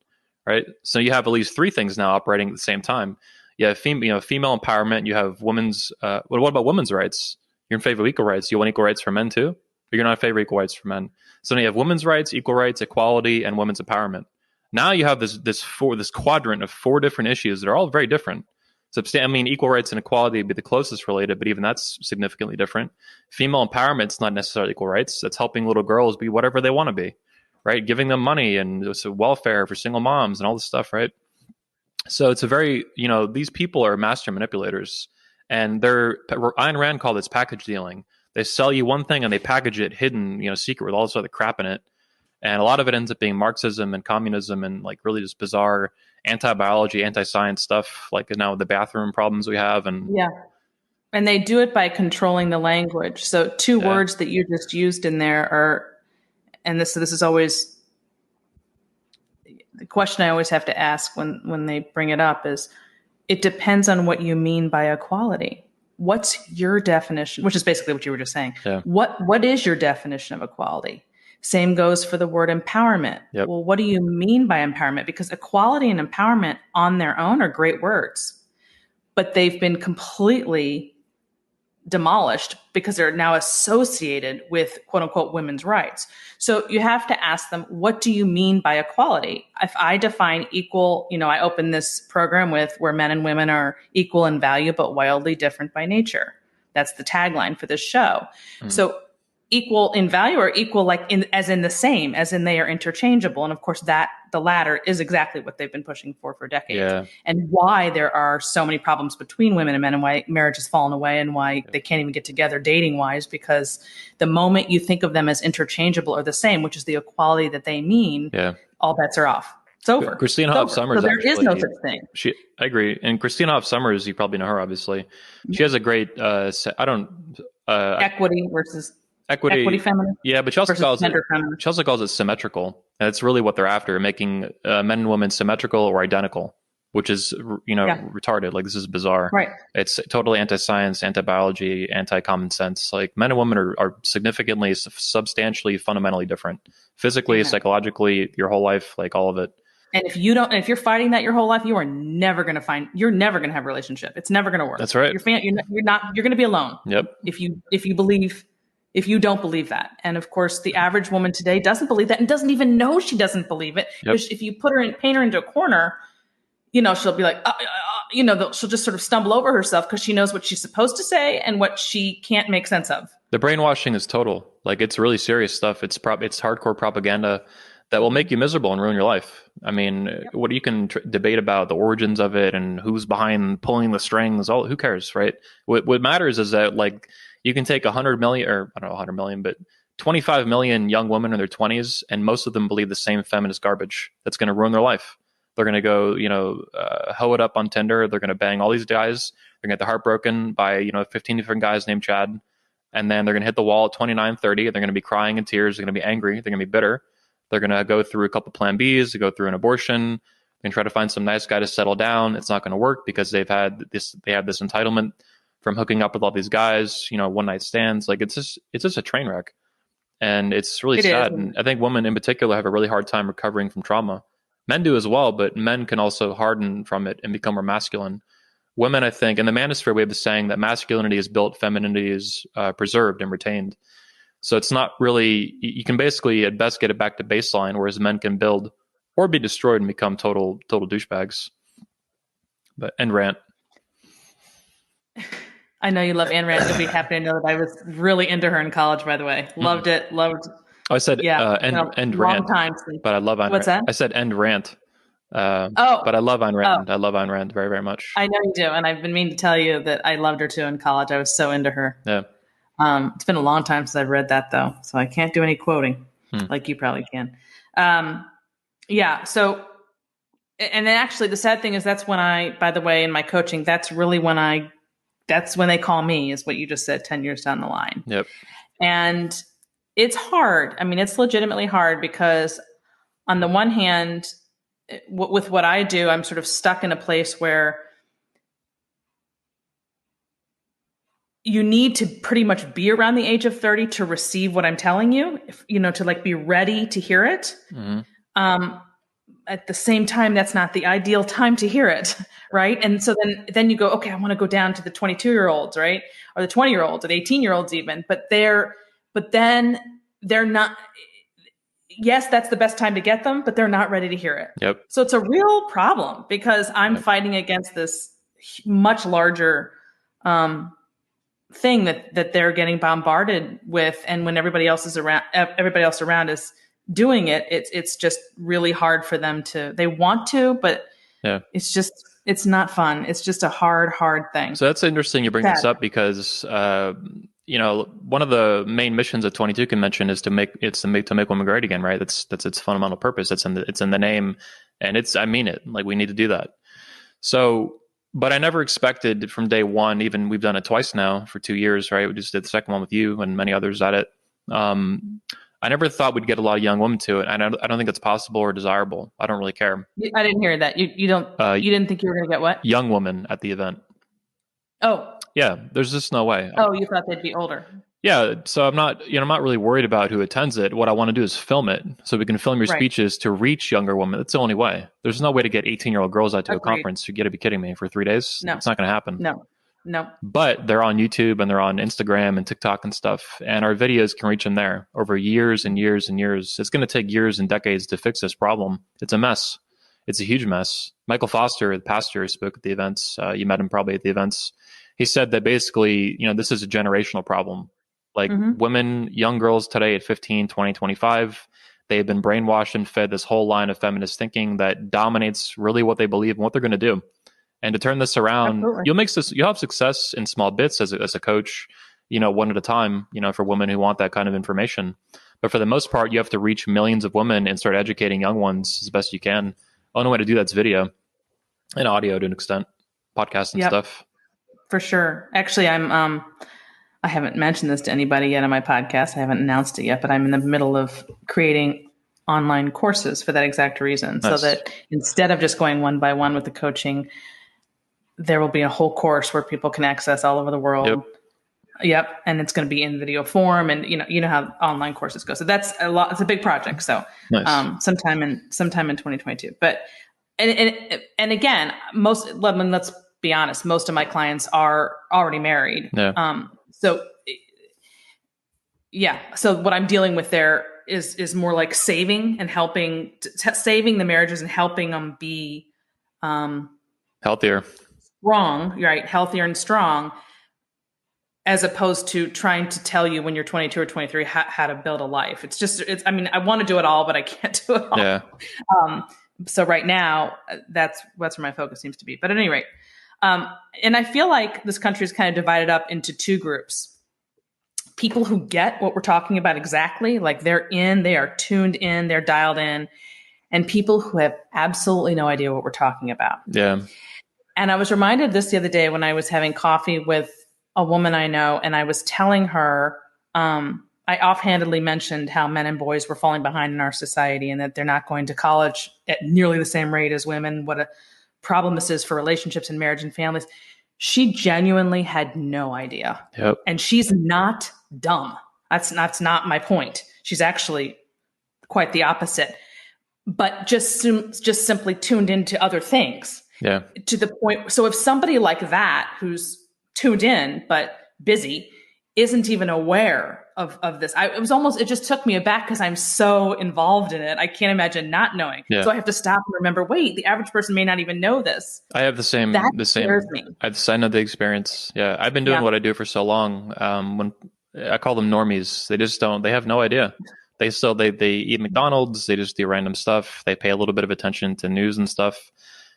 right? So you have at least three things now operating at the same time. You have female empowerment. You have women's. What about women's rights? You're in favor of equal rights. You want equal rights for men too? But you're not in favor of equal rights for men. So now you have women's rights, equal rights, equality, and women's empowerment. Now you have this quadrant of four different issues that are all very different. I mean, equal rights and equality would be the closest related, but even that's significantly different. Female empowerment is not necessarily equal rights. That's helping little girls be whatever they want to be, right? Giving them money and welfare for single moms and all this stuff, right? So it's a very, these people are master manipulators, and Ayn Rand called this package dealing. They sell you one thing and they package it hidden, secret with all this other crap in it. And a lot of it ends up being Marxism and communism and really just bizarre anti-biology, anti-science stuff, like now the bathroom problems we have. And yeah. And they do it by controlling the language. So two words that you just used in there are, and this is always the question I always have to ask when they bring it up is, it depends on what you mean by equality. What's your definition? Which is basically what you were just saying. Yeah. What is your definition of equality? Same goes for the word empowerment. Yep. Well, what do you mean by empowerment? Because equality and empowerment on their own are great words, but they've been completely demolished because they're now associated with quote unquote women's rights. So you have to ask them, what do you mean by equality? If I define equal, I open this program with where men and women are equal in value, but wildly different by nature. That's the tagline for this show. So equal in value or equal as in the same, as in they are interchangeable. And of course the latter is exactly what they've been pushing for decades. Yeah. And why there are so many problems between women and men and why marriage has fallen away and why they can't even get together dating wise, because the moment you think of them as interchangeable or the same, which is the equality that they mean, all bets are off. It's over. Christina Hoff Sommers. So there is no such thing. I agree. And Christina Hoff Sommers, you probably know her, obviously. She has a great, equity versus equity feminist. Yeah, but she also calls it symmetrical. And it's really what they're after, making men and women symmetrical or identical, which is, retarded. Like, this is bizarre. Right. It's totally anti-science, anti-biology, anti-common sense. Like, men and women are significantly, substantially, fundamentally different. Physically, psychologically, your whole life, like all of it. And if you're fighting that your whole life, you're never going to have a relationship. It's never going to work. That's right. You're going to be alone. Yep. If you don't believe that. And of course, the average woman today doesn't believe that and doesn't even know she doesn't believe it. Yep. If you paint her into a corner, she'll be like, she'll just sort of stumble over herself because she knows what she's supposed to say and what she can't make sense of. The brainwashing is total. Like, it's really serious stuff. It's hardcore propaganda. that will make you miserable and ruin your life. I mean, what you can debate about the origins of it and who's behind pulling the strings, who cares, right? What matters is that, like, you can take 100 million, or I don't know, 100 million, but 25 million young women in their 20s, and most of them believe the same feminist garbage that's going to ruin their life. They're going to go, hoe it up on Tinder. They're going to bang all these guys. They're going to get their heart broken by, 15 different guys named Chad. And then they're going to hit the wall at 29, 30. They're going to be crying in tears. They're going to be angry. They're going to be bitter. They're going to go through a couple plan Bs, to go through an abortion, and try to find some nice guy to settle down. It's not going to work because they have this entitlement from hooking up with all these guys, one night stands. Like, it's just a train wreck. And it's really sad. And I think women in particular have a really hard time recovering from trauma. Men do as well, but men can also harden from it and become more masculine. Women, I think, in the Manosphere, we have the saying that masculinity is built, femininity is preserved and retained. So it's not really, you can basically at best get it back to baseline, whereas men can build or be destroyed and become total douchebags. But end rant. I know you love Ayn Rand. You'll be happy to know that I was really into her in college, by the way. Loved it. Loved. Oh, I said end rant, time but I love Ayn Rand. What's that? I said end rant. But I love Ayn Rand. I love Ayn Rand very, very much. I know you do. And I've been meaning to tell you that I loved her too in college. I was so into her. Yeah. It's been a long time since I've read that, though. So I can't do any quoting like you probably can. Yeah. So, and then actually the sad thing is that's when by the way, in my coaching, that's when they call me, is what you just said, 10 years down the line. Yep. And it's hard. I mean, it's legitimately hard because on the one hand, with what I do, I'm sort of stuck in a place where you need to pretty much be around the age of 30 to receive what I'm telling you, to like be ready to hear it. Mm-hmm. At the same time, that's not the ideal time to hear it. Right. And so then you go, okay, I want to go down to the 22-year-olds, right? Or the 20-year-olds or the 18-year-olds even, but then they're not, yes, that's the best time to get them, but they're not ready to hear it. Yep. So it's a real problem because I'm fighting against this much larger, thing that they're getting bombarded with. And when everybody else around is doing it, it's just really hard for them they want to, but it's not fun. It's just a hard thing. So that's interesting you bring this up because, one of the main missions of 22 Convention is to make women great again, right? That's its fundamental purpose. It's in the name, and I mean it. Like, we need to do that. So, but I never expected from day one, even we've done it twice now for 2 years, right? We just did the second one with you and many others at it. I never thought we'd get a lot of young women to it. I don't think it's possible or desirable. I don't really care. I didn't hear that. You didn't think you were going to get what? Young women at the event. Oh. Yeah, there's just no way. Oh, you thought they'd be older. Yeah, so I'm not really worried about who attends it. What I want to do is film it so we can film your speeches to reach younger women. That's the only way. There's no way to get 18-year-old girls out to a conference. You got to be kidding me. For 3 days? No. It's not going to happen. No. But they're on YouTube and they're on Instagram and TikTok and stuff. And our videos can reach them there over years and years and years. It's going to take years and decades to fix this problem. It's a mess. It's a huge mess. Michael Foster, the pastor, spoke at the events. You met him probably at the events. He said that basically, this is a generational problem. Like, women, young girls today at 15, 20, 25, they've been brainwashed and fed this whole line of feminist thinking that dominates really what they believe and what they're going to do. And to turn this around, you'll have success in small bits as a coach, one at a time, for women who want that kind of information. But for the most part, you have to reach millions of women and start educating young ones as best you can. The only way to do that's video and audio to an extent, podcast and stuff. For sure. Actually, I haven't mentioned this to anybody yet on my podcast. I haven't announced it yet, but I'm in the middle of creating online courses for that exact reason. Nice. So that instead of just going one by one with the coaching, there will be a whole course where people can access all over the world. Yep. And it's going to be in video form, and you know how online courses go. So that's a lot. It's a big project. So nice. sometime in 2022. But and again, let's be honest, most of my clients are already married. Yeah. So what I'm dealing with there is more like saving and helping, saving the marriages and helping them be healthier, strong, right? Healthier and strong. as opposed to trying to tell you when you're 22 or 23 how to build a life. I mean, I want to do it all, but I can't do it all. Yeah. So right now, that's where my focus seems to be. But at any rate, and I feel like this country is kind of divided up into two groups. People who get what we're talking about exactly, like they are tuned in, they're dialed in, and people who have absolutely no idea what we're talking about. Yeah. And I was reminded of this the other day when I was having coffee with a woman I know, and I was telling her, I offhandedly mentioned how men and boys were falling behind in our society and that they're not going to college at nearly the same rate as women, what a problem this is for relationships and marriage and families. She genuinely had no idea. Yep. And she's not dumb. That's not my point. She's actually quite the opposite, but just simply tuned into other things. Yeah. To the point. So if somebody like that, who's tuned in but busy, isn't even aware of this, it just took me aback because I'm so involved in it. I can't imagine not knowing. Yeah. So I have to stop and remember, wait, the average person may not even know this. I have the same. Scares me. I know the experience. Yeah. I've been doing what I do for so long. When I call them normies, they have no idea. They eat McDonald's. They just do random stuff. They pay a little bit of attention to news and stuff.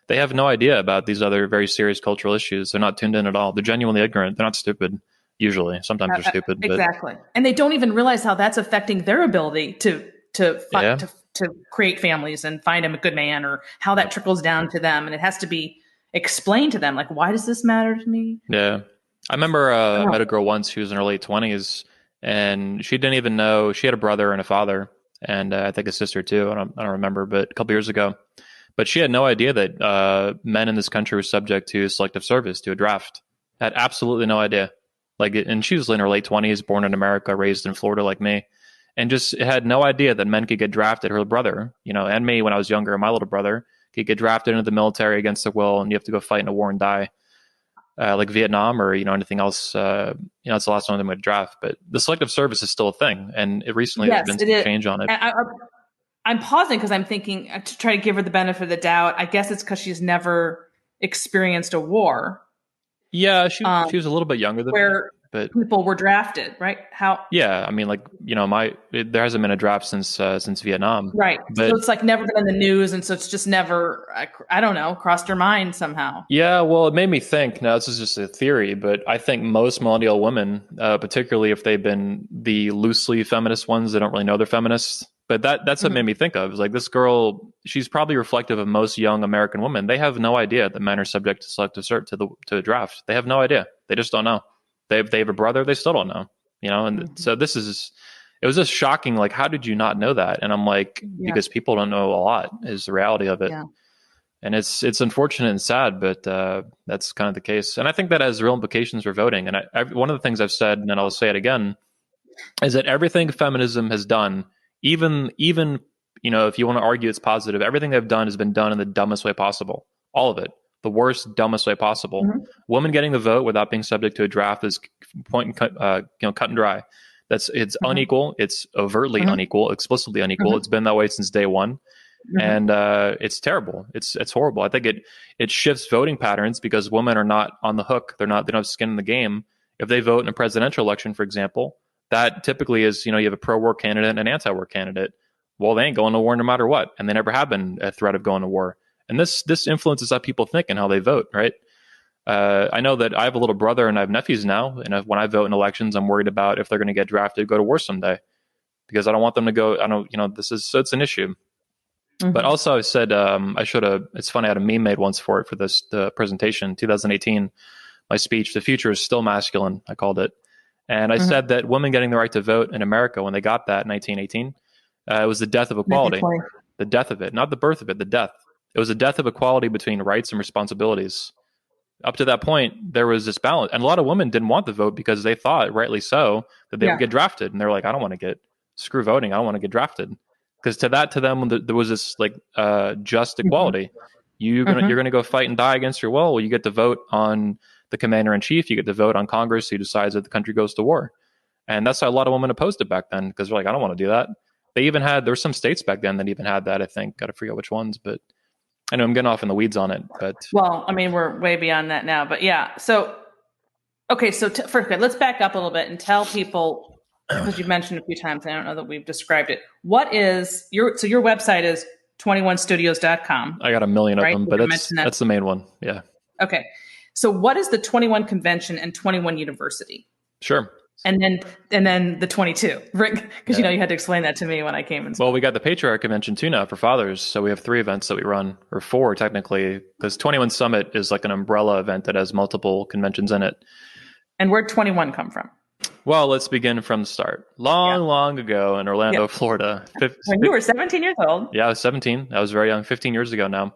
They have no idea about these other very serious cultural issues. They're not tuned in at all. They're genuinely ignorant. They're not stupid, usually. Sometimes they're stupid. Exactly. And they don't even realize how that's affecting their ability to create families and find a good man, or how that trickles down to them. And it has to be explained to them. Like, why does this matter to me? Yeah. I remember I met a girl once who was in her late 20s, and she didn't even know. She had a brother and a father, and I think a sister too. I don't remember, but a couple years ago. But she had no idea that men in this country were subject to selective service, to a draft. Had absolutely no idea. And she was in her late 20s, born in America, raised in Florida like me, and just had no idea that men could get drafted. Her brother, and me when I was younger, my little brother could get drafted into the military against their will, and you have to go fight in a war and die, like Vietnam or anything else. It's the last one of them would draft. But the selective service is still a thing, and recently there's been some change on it. I'm pausing because I'm thinking to try to give her the benefit of the doubt. I guess it's because she's never experienced a war. Yeah, she was a little bit younger than me, but people were drafted, right? Yeah, I mean, there hasn't been a draft since Vietnam, right? But, so it's like never been in the news, and so it's just never, I don't know, crossed her mind somehow. Yeah, well, it made me think. Now, this is just a theory, but I think most millennial women, particularly if they've been the loosely feminist ones, they don't really know they're feminists. But that's what made me think of. It's like, this girl, she's probably reflective of most young American women. They have no idea that men are subject to selective service to a draft. They have no idea. They just don't know. They have a brother. They still don't know. And so it was just shocking. Like, how did you not know that? And I'm like, because people don't know a lot is the reality of it. Yeah. And it's unfortunate and sad, but that's kind of the case. And I think that has real implications for voting. And one of the things I've said, and then I'll say it again, is that everything feminism has done, even if you want to argue it's positive, everything they've done has been done in the dumbest way possible. All of it, the worst, dumbest way possible. Mm-hmm. Women getting the vote without being subject to a draft is cut and dry. It's unequal. It's overtly unequal, explicitly unequal. It's been that way since day one, and it's terrible. It's horrible. I think it shifts voting patterns because women are not on the hook. They don't have skin in the game. If they vote in a presidential election, for example, that typically is, you have a pro-war candidate and an anti-war candidate. Well, they ain't going to war no matter what. And they never have been a threat of going to war. And this influences how people think and how they vote, right? I know that I have a little brother and I have nephews now. And when I vote in elections, I'm worried about if they're going to get drafted, go to war someday. Because I don't want them to go, so it's an issue. Mm-hmm. But also I said, it's funny, I had a meme made once for the presentation, 2018, my speech, "The future is still masculine," I called it. And I said that women getting the right to vote in America, when they got that in 1918, it was the death of equality. The death of it, not the birth of it, the death. It was a death of equality between rights and responsibilities. Up to that point, there was this balance. And a lot of women didn't want the vote because they thought, rightly so, that they would get drafted. And they're like, I don't want to screw voting. I don't want to get drafted. Because to them, there was this just equality. You're going to go fight and die against your will. Well, you get to vote on the commander in chief. You get to vote on Congress who decides that the country goes to war. And that's why a lot of women opposed it back then, because they're like, I don't want to do that. There were some states back then that even had that, I think. Got to forget which ones, but I know I'm getting off in the weeds on it. But well, I mean, we're way beyond that now. But yeah, so Okay, so let's back up a little bit and tell people, because you've mentioned a few times, I don't know that we've described it. What is your website is 21studios.com. I got a million of right? them, but that's the main one. Yeah. Okay. So what is the 21 Convention and 21 University? Sure. And then the 22, right? Because you had to explain that to me when I came in. Well, we got the Patriarch Convention too now for fathers. So we have 3 events that we run, or 4 technically, because 21 Summit is like an umbrella event that has multiple conventions in it. And where'd 21 come from? Well, let's begin from the start. Long ago in Orlando, Florida. When you were 17 years old. Yeah, I was 17. I was very young, 15 years ago now.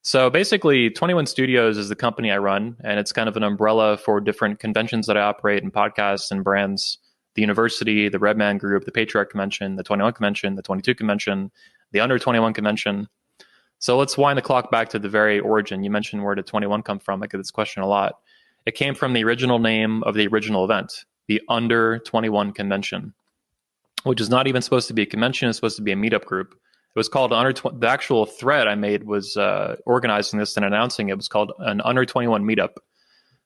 So basically, 21 Studios is the company I run, and it's kind of an umbrella for different conventions that I operate and podcasts and brands. The University, the Redman Group, the Patriarch Convention, the 21 Convention, the 22 Convention, the Under 21 Convention. So let's wind the clock back to the very origin. You mentioned where did 21 come from? I get this question a lot. It came from the original name of the original event, the Under 21 Convention, which is not even supposed to be a convention. It's supposed to be a meetup group. It was called the actual thread I made was organizing this and announcing it was called an Under 21 Meetup.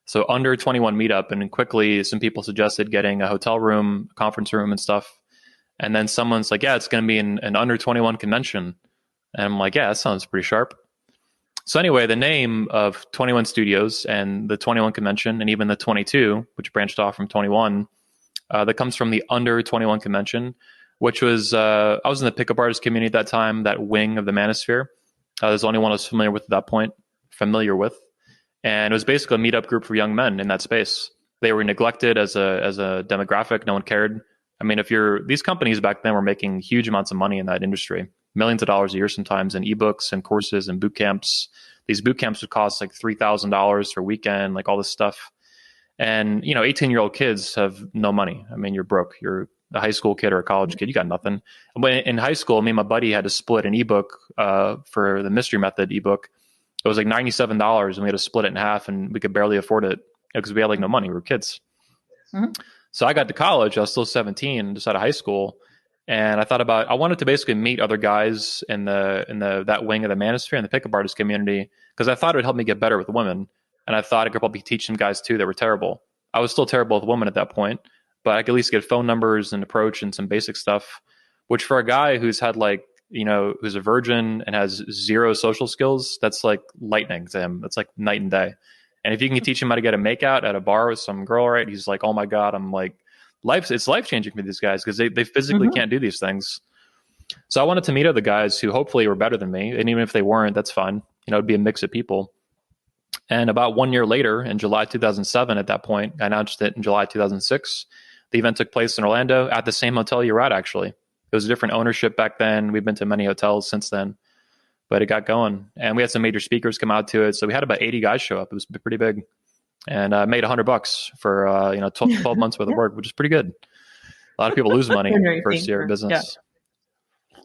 So Under 21 Meetup, and then quickly some people suggested getting a hotel room, conference room and stuff. And then someone's like, yeah, it's going to be an Under 21 convention. And I'm like, yeah, that sounds pretty sharp. So anyway, the name of 21 Studios and the 21 Convention and even the 22, which branched off from 21, that comes from the Under 21 Convention, which was, I was in the pickup artist community at that time, that wing of the Manosphere. There's the only one I was familiar with at that point, And it was basically a meetup group for young men in that space. They were neglected as a demographic. No one cared. I mean, these companies back then were making huge amounts of money in that industry, millions of dollars a year sometimes in ebooks and courses and boot camps. These boot camps would cost like $3,000 for a weekend, like all this stuff. And, 18-year-old kids have no money. I mean, you're broke. You're a high school kid or a college kid, you got nothing. But in high school, me and my buddy had to split an ebook for the Mystery Method ebook. It was like $97, and we had to split it in half, and we could barely afford it because we had like no money. We were kids. Mm-hmm. So I got to college. I was still 17, just out of high school, and I wanted to basically meet other guys in that wing of the Manosphere and the pickup artist community, because I thought it would help me get better with women, and I thought I could probably teach some guys too that were terrible. I was still terrible with women at that point, but I could at least get phone numbers and approach and some basic stuff, which for a guy who's had who's a virgin and has 0 social skills, that's like lightning to him. That's like night and day. And if you can teach him how to get a makeout at a bar with some girl, right? He's like, oh my God, I'm like, it's life-changing for these guys because they physically can't do these things. So I wanted to meet other guys who hopefully were better than me. And even if they weren't, that's fine. It'd be a mix of people. And about 1 year later, in July 2007, at that point, I announced it in July 2006. The event took place in Orlando at the same hotel you're at, actually. It was a different ownership back then. We've been to many hotels since then, but it got going. And we had some major speakers come out to it. So we had about 80 guys show up. It was pretty big. And I made $100 for 12 months worth of work, which is pretty good. A lot of people lose money first year of business. Yeah.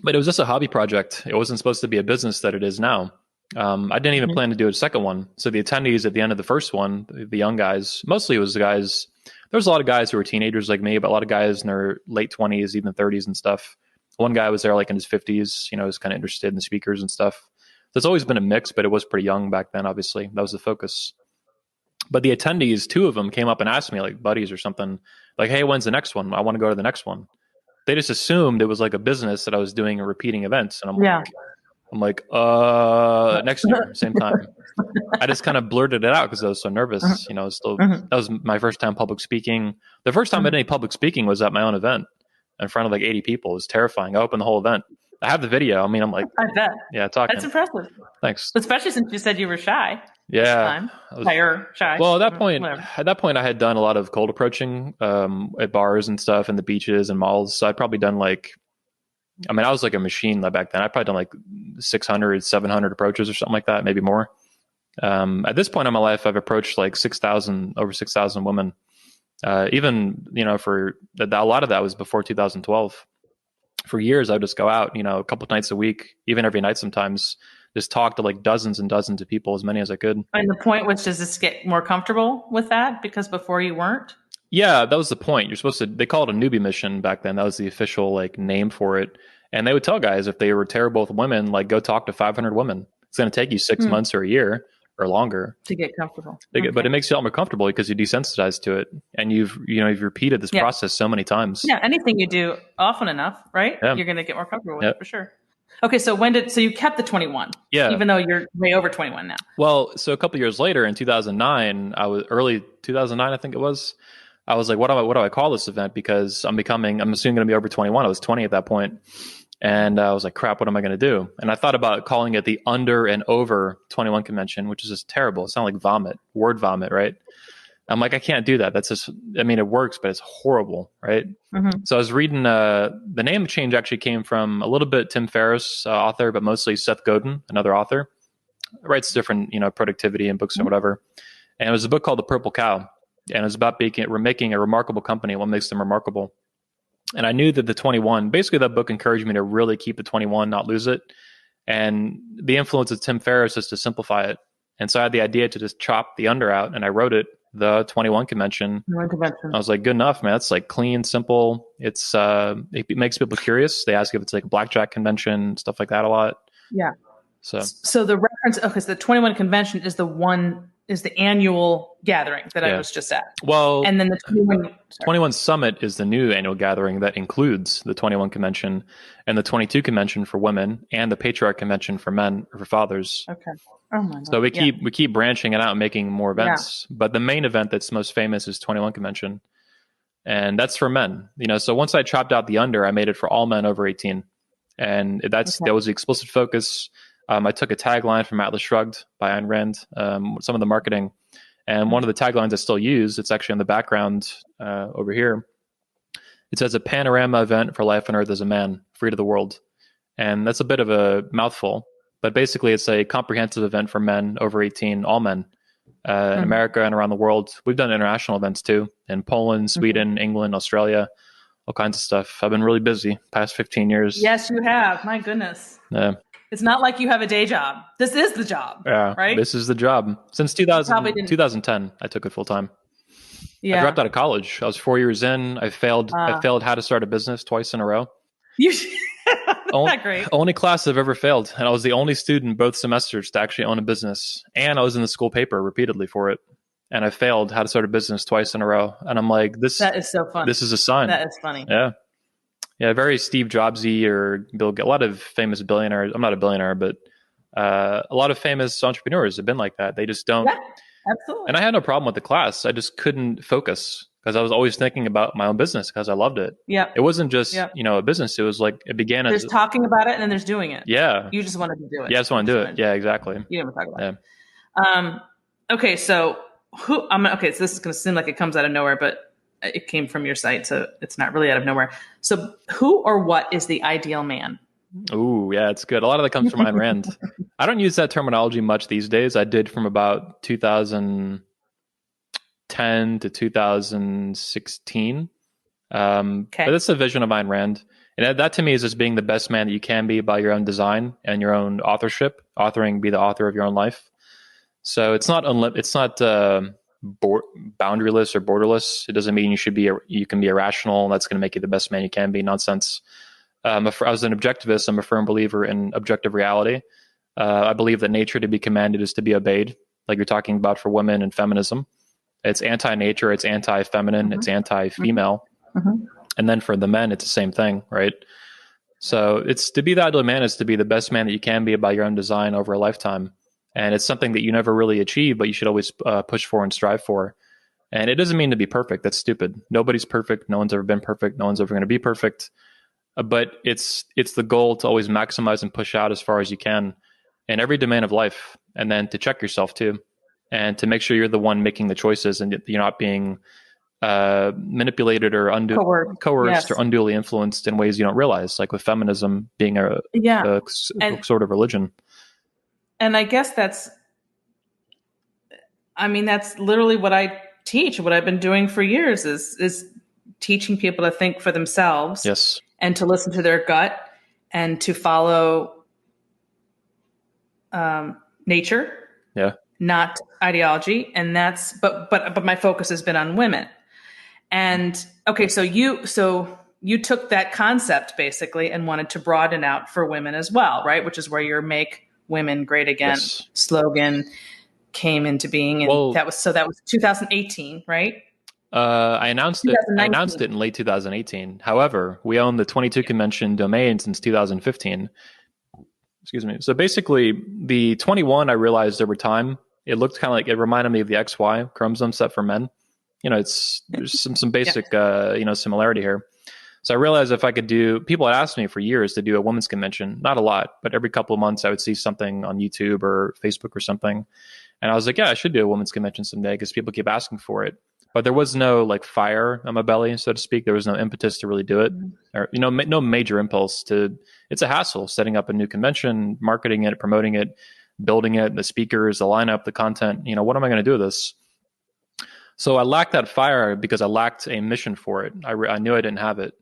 But it was just a hobby project. It wasn't supposed to be a business that it is now. I didn't even plan to do a second one. So the attendees at the end of the first one, the young guys, mostly it was the guys. There was a lot of guys who were teenagers like me, but a lot of guys in their late 20s, even 30s and stuff. One guy was there like in his 50s, was kind of interested in the speakers and stuff. There's always been a mix, but it was pretty young back then, obviously. That was the focus. But the attendees, 2 of them came up and asked me, like buddies or something, like, hey, when's the next one? I want to go to the next one. They just assumed it was like a business that I was doing and repeating events. And I'm like, next year, same time. I just kind of blurted it out because I was so nervous. That was my first time public speaking. The first time I did any public speaking was at my own event in front of like 80 people. It was terrifying. I opened the whole event. I have the video. I mean, I'm like, I bet. Yeah, talking. That's impressive. Thanks. Especially since you said you were shy. Yeah. Shy. Well, at that point, I had done a lot of cold approaching at bars and stuff and the beaches and malls. So I'd probably done I was like a machine back then. I'd probably done like 600, 700 approaches or something like that, maybe more. At this point in my life, I've approached like over 6,000 women. Even, for a lot of that was before 2012. For years, I would just go out, a couple of nights a week, even every night sometimes, just talk to like dozens and dozens of people, as many as I could. And the point was, does this get more comfortable with that? Because before you weren't? Yeah, that was the point. You're supposed to, they call it a newbie mission back then. That was the official name for it. And they would tell guys if they were terrible with women, go talk to 500 women. It's going to take you 6 months or a year. or longer to get comfortable. But it makes you a lot more comfortable because you're desensitized to it, and you've repeated this process so many times. Yeah, anything you do often enough, right? Yeah. You're going to get more comfortable with it for sure. Okay, so you kept the 21? Yeah, even though you're way over 21 now. Well, so a couple of years later, in 2009, early 2009, I think it was. I was like, what do I call this event? Because I'm soon going to be over 21. I was 20 at that point. And I was like, crap, what am I going to do? And I thought about calling it the Under and Over 21 Convention, which is just terrible. It sounds like vomit, word vomit, right? I'm like, I can't do that. That's just, I mean, it works, but it's horrible, right? Mm-hmm. So I was reading, the name change actually came from a little bit Tim Ferriss, author, but mostly Seth Godin, another author. Writes different, productivity and books and whatever. And it was a book called The Purple Cow. And it was about making a remarkable company, what makes them remarkable. And I knew that the 21, basically that book encouraged me to really keep the 21, not lose it. And the influence of Tim Ferriss is to simplify it. And so I had the idea to just chop the under out, and I wrote it, the 21 Convention. I was like, good enough, man. It's like clean, simple. It makes people curious. They ask if it's like a blackjack convention, stuff like that a lot. Yeah. So the reference, okay, so the 21 Convention is the annual gathering that I was just at. Well, and then the 21 Summit is the new annual gathering that includes the 21 Convention and the 22 Convention for women and the Patriarch Convention for men or for fathers. Okay. Oh my God. So we keep branching it out and making more events, but the main event that's most famous is 21 Convention, and that's for men. So once I chopped out the under, I made it for all men over 18, and that was the explicit focus. I took a tagline from Atlas Shrugged by Ayn Rand, some of the marketing, and one of the taglines I still use, it's actually in the background over here. It says, a panorama event for life on Earth as a man, free to the world. And that's a bit of a mouthful, but basically it's a comprehensive event for men over 18, all men, in America and around the world. We've done international events too, in Poland, Sweden, England, Australia, all kinds of stuff. I've been really busy past 15 years. Yes, you have. My goodness. Yeah. It's not like you have a day job. This is the job. Yeah, right? This is the job. Since 2010, I took it full time. Yeah. I dropped out of college. I was 4 years in. I failed How to Start a Business twice in a row. Not great. Only class I've ever failed. And I was the only student both semesters to actually own a business. And I was in the school paper repeatedly for it. And I failed How to Start a Business twice in a row. And I'm like, that is so funny. This is a sign. That is funny. Yeah. Yeah, very Steve Jobsy or Bill Gates. A lot of famous billionaires. I'm not a billionaire, but a lot of famous entrepreneurs have been like that. They just don't. Yeah, absolutely. And I had no problem with the class. I just couldn't focus because I was always thinking about my own business because I loved it. Yeah. It wasn't just, a business. It was like, it began as... There's talking about it and then there's doing it. Yeah. You just wanted to do it. Yeah, I just want to do it. Yeah, exactly. You didn't want to talk about it. Okay, so so this is going to seem like it comes out of nowhere, but it came from your site, so it's not really out of nowhere. So who or what is the ideal man? Ooh, yeah, it's good. A lot of that comes from Ayn Rand. I don't use that terminology much these days. I did from about 2010 to 2016. But that's the vision of Ayn Rand. And that to me is just being the best man that you can be by your own design and your own authorship. Authoring, be the author of your own life. So it's not boundaryless or borderless. It doesn't mean you can be irrational and that's going to make you the best man you can be. Nonsense. I was an objectivist. I'm a firm believer in objective reality. I believe that nature to be commanded is to be obeyed, like you're talking about for women and feminism. It's anti-nature, it's anti-feminine, it's anti-female. And then for the men, it's the same thing, right? So it's to be the ideal man is to be the best man that you can be by your own design over a lifetime. And it's something that you never really achieve, but you should always push for and strive for. And it doesn't mean to be perfect. That's stupid. Nobody's perfect. No one's ever been perfect. No one's ever going to be perfect. But it's the goal to always maximize and push out as far as you can in every domain of life. And then to check yourself too. And to make sure you're the one making the choices and you're not being manipulated or coerced or unduly influenced in ways you don't realize, like with feminism being a sort of religion. And I guess that's literally what I teach. What I've been doing for years is teaching people to think for themselves. Yes. And to listen to their gut and to follow nature. Yeah. Not ideology. And but my focus has been on women. And okay, so you took that concept basically and wanted to broaden out for women as well, right? Which is where your Make Women Great Again slogan came into being, and Well, that was 2018, right? I announced it. I announced 2019. it in late 2018. However, we own the 22 convention domain since 2015. Excuse me. So basically, the 21, I realized over time, it looked kind of like, it reminded me of the XY chromosome set for men. There's some basic similarity here. So I realized if I could do, people had asked me for years to do a women's convention, not a lot, but every couple of months I would see something on YouTube or Facebook or something. And I was like, yeah, I should do a women's convention someday because people keep asking for it. But there was no like fire on my belly, so to speak. There was no impetus to really do it, or no major impulse to. It's a hassle setting up a new convention, marketing it, promoting it, building it, the speakers, the lineup, the content. What am I going to do with this? So I lacked that fire because I lacked a mission for it. I knew I didn't have it.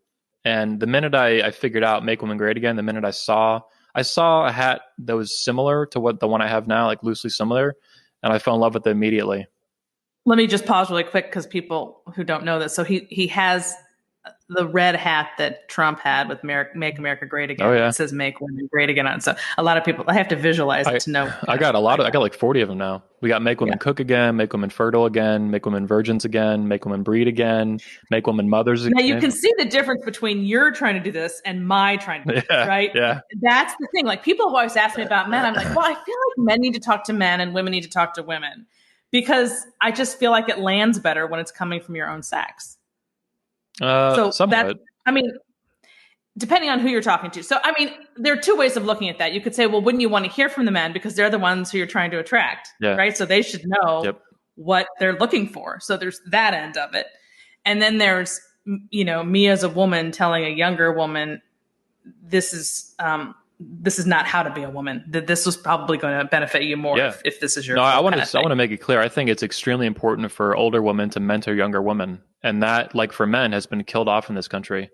And the minute I figured out Make Women Great Again, the minute I saw a hat that was similar to what the one I have now, like loosely similar, and I fell in love with it immediately. Let me just pause really quick because people who don't know this. So he has the red hat that Trump had with Make America Great Again. Oh, yeah. It says Make Women Great Again on it. So a lot of people, I have to visualize it to know. I got like 40 of them now. We got Make Women Cook Again, Make Women Fertile Again, Make Women Virgins Again, Make Women Breed Again, Make Women Mothers Again. Now you can see the difference between you're trying to do this and my trying to do this, right? Yeah. That's the thing. Like people have always asked me about men. I'm like, well, I feel like men need to talk to men and women need to talk to women because I just feel like it lands better when it's coming from your own sex. So somewhat. Depending on who you're talking to. So, there are two ways of looking at that. You could say, well, wouldn't you want to hear from the men because they're the ones who you're trying to attract, right? So they should know what they're looking for. So there's that end of it. And then there's, me as a woman telling a younger woman, this is not how to be a woman. This was probably going to benefit you more if this is your. No, I want to make it clear. I think it's extremely important for older women to mentor younger women, and that, like for men, has been killed off in this country.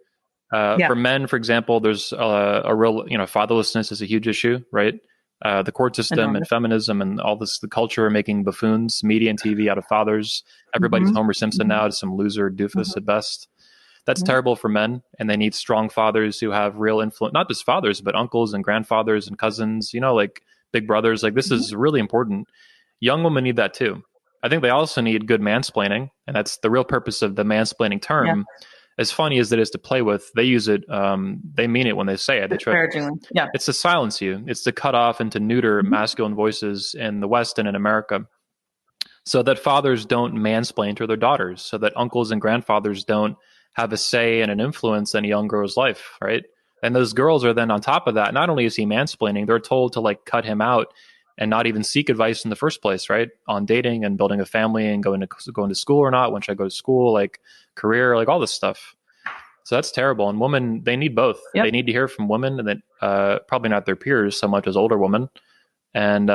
For men, for example, there's a real, fatherlessness is a huge issue, right? The court system and feminism and all this, the culture making buffoons, media and TV out of fathers. Everybody's Homer Simpson now to some loser doofus at best. That's terrible for men, and they need strong fathers who have real influence, not just fathers, but uncles and grandfathers and cousins, like big brothers. Like this is really important. Young women need that too. I think they also need good mansplaining, and that's the real purpose of the mansplaining term. Yeah. As funny as it is to play with, they use it, they mean it when they say it. They try, it's to silence you. It's to cut off and to neuter masculine voices in the West and in America so that fathers don't mansplain to their daughters, so that uncles and grandfathers don't have a say and an influence in a young girl's life, right? And those girls are then on top of that. Not only is he mansplaining, they're told to like cut him out and not even seek advice in the first place, right? On dating and building a family and going to school or not. When should I go to school? Like career, like all this stuff. So that's terrible. And women, they need both. Yep. They need to hear from women, and then probably not their peers so much as older women. And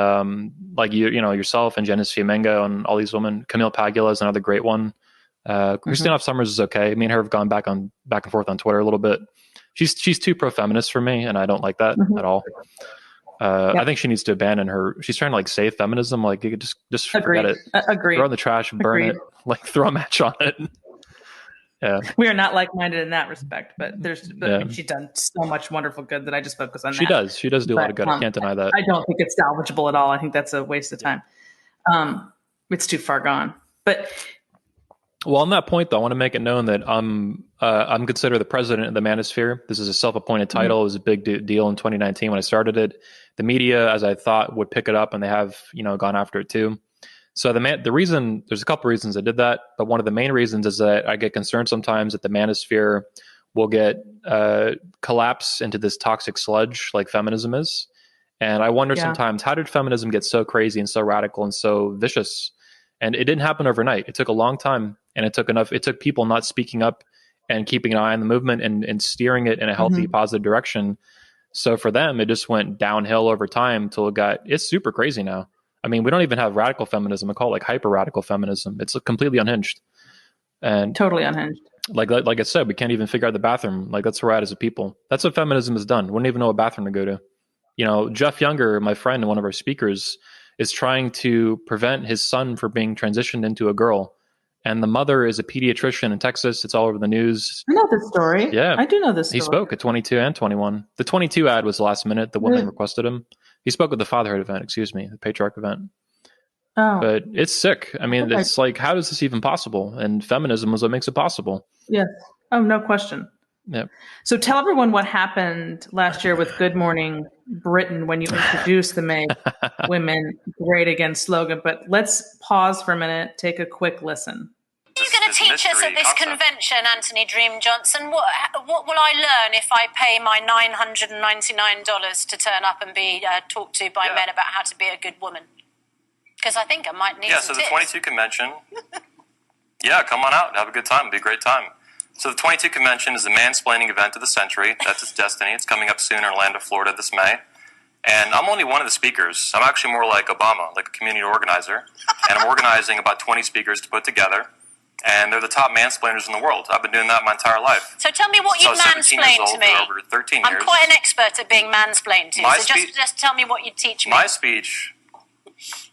like yourself and Janice Fiamengo and all these women. Camille Pagula is another great one. Christina Summers is okay. Me and her have gone back and forth on Twitter a little bit. She's too pro-feminist for me, and I don't like that at all. I think she needs to abandon her. She's trying to like save feminism. Like you could just forget it. Agreed. Throw it in the trash and burn it. Like throw a match on it. Yeah. We are not like-minded in that respect, but she's done so much wonderful good that I just focus on that. She does do a lot of good. I can't deny that. I don't think it's salvageable at all. I think that's a waste of time. It's too far gone. But well, on that point, though, I want to make it known that I'm considered the president of the Manosphere. This is a self-appointed title. It was a big deal in 2019 when I started it. The media, as I thought, would pick it up, and they have gone after it too. So the reason, there's a couple reasons I did that, but one of the main reasons is that I get concerned sometimes that the Manosphere will get collapse into this toxic sludge like feminism is. And I wonder sometimes, how did feminism get so crazy and so radical and so vicious? And it didn't happen overnight. It took a long time, and it took people not speaking up and keeping an eye on the movement and steering it in a healthy, positive direction. So for them, it just went downhill over time till it's super crazy now. I mean, we don't even have radical feminism. I call it like hyper radical feminism. It's completely unhinged. And totally unhinged. Like I said, we can't even figure out the bathroom. Like that's where we're at as a people. That's what feminism has done. We wouldn't even know what bathroom to go to. Jeff Younger, my friend and one of our speakers, is trying to prevent his son from being transitioned into a girl. And the mother is a pediatrician in Texas. It's all over the news. I know this story. Yeah. I do know this story. He spoke at 22 and 21. The 22 ad was last minute. The woman requested him. He spoke at the fatherhood event, the patriarch event. Oh, But it's sick. I mean, okay. it's like, how is this even possible? And feminism is what makes it possible. Yes. Oh, no question. Yeah. So tell everyone what happened last year with Good Morning Britain when you introduced the Make Women Great Again slogan. But let's pause for a minute, take a quick listen. What are you going to teach us at this convention, Anthony Dream Johnson? What will I learn if I pay my $999 to turn up and be talked to by men about how to be a good woman? Because I think I might need some tips. So the 22 convention, come on out and have a good time. It'll be a great time. So the 22 convention is the mansplaining event of the century. That's its destiny. It's coming up soon in Orlando, Florida this May. And I'm only one of the speakers. I'm actually more like Obama, like a community organizer. And I'm organizing about 20 speakers to put together. And they're the top mansplainers in the world. I've been doing that my entire life. So tell me what you mansplained to me. Over 13 years. I'm quite an expert at being mansplained to. So just tell me what you teach me. My speech.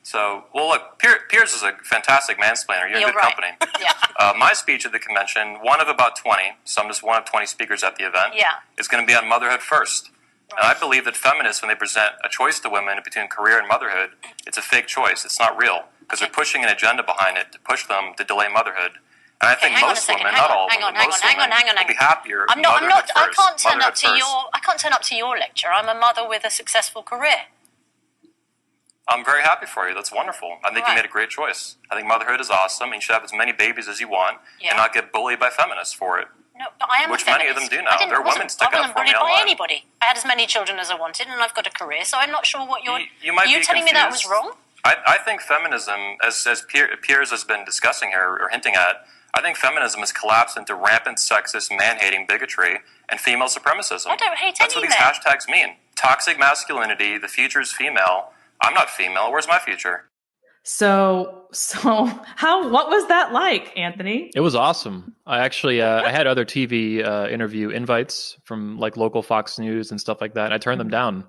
So, well, look, Piers is a fantastic mansplainer. You're in good company. Yeah. My speech at the convention, one of about 20, so I'm just one of 20 speakers at the event, is going to be on motherhood first. Right. And I believe that feminists, when they present a choice to women between career and motherhood, it's a fake choice. It's not real. Because they're pushing an agenda behind it to push them to delay motherhood. And I think most women, not all women, most women will be happier. I can't turn up to your lecture. I'm a mother with a successful career. I'm very happy for you. That's wonderful. I think you made a great choice. I think motherhood is awesome. And you should have as many babies as you want and not get bullied by feminists for it. No, but I am Which a feminist. many of them do now. There are women sticking up for me online. I wasn't bullied by anybody. I had as many children as I wanted, and I've got a career, so I'm not sure what you're... You might be telling confused. me that was wrong? I think feminism, as Piers has been discussing here or hinting at, I think feminism has collapsed into rampant sexist, man-hating bigotry and female supremacism. I don't hate That's any what these men. hashtags mean. Toxic masculinity, the future is female. I'm not female. Where's my future? So what was that like, Anthony? It was awesome. I actually I had other TV interview invites from like local Fox News and stuff like that. I turned them down.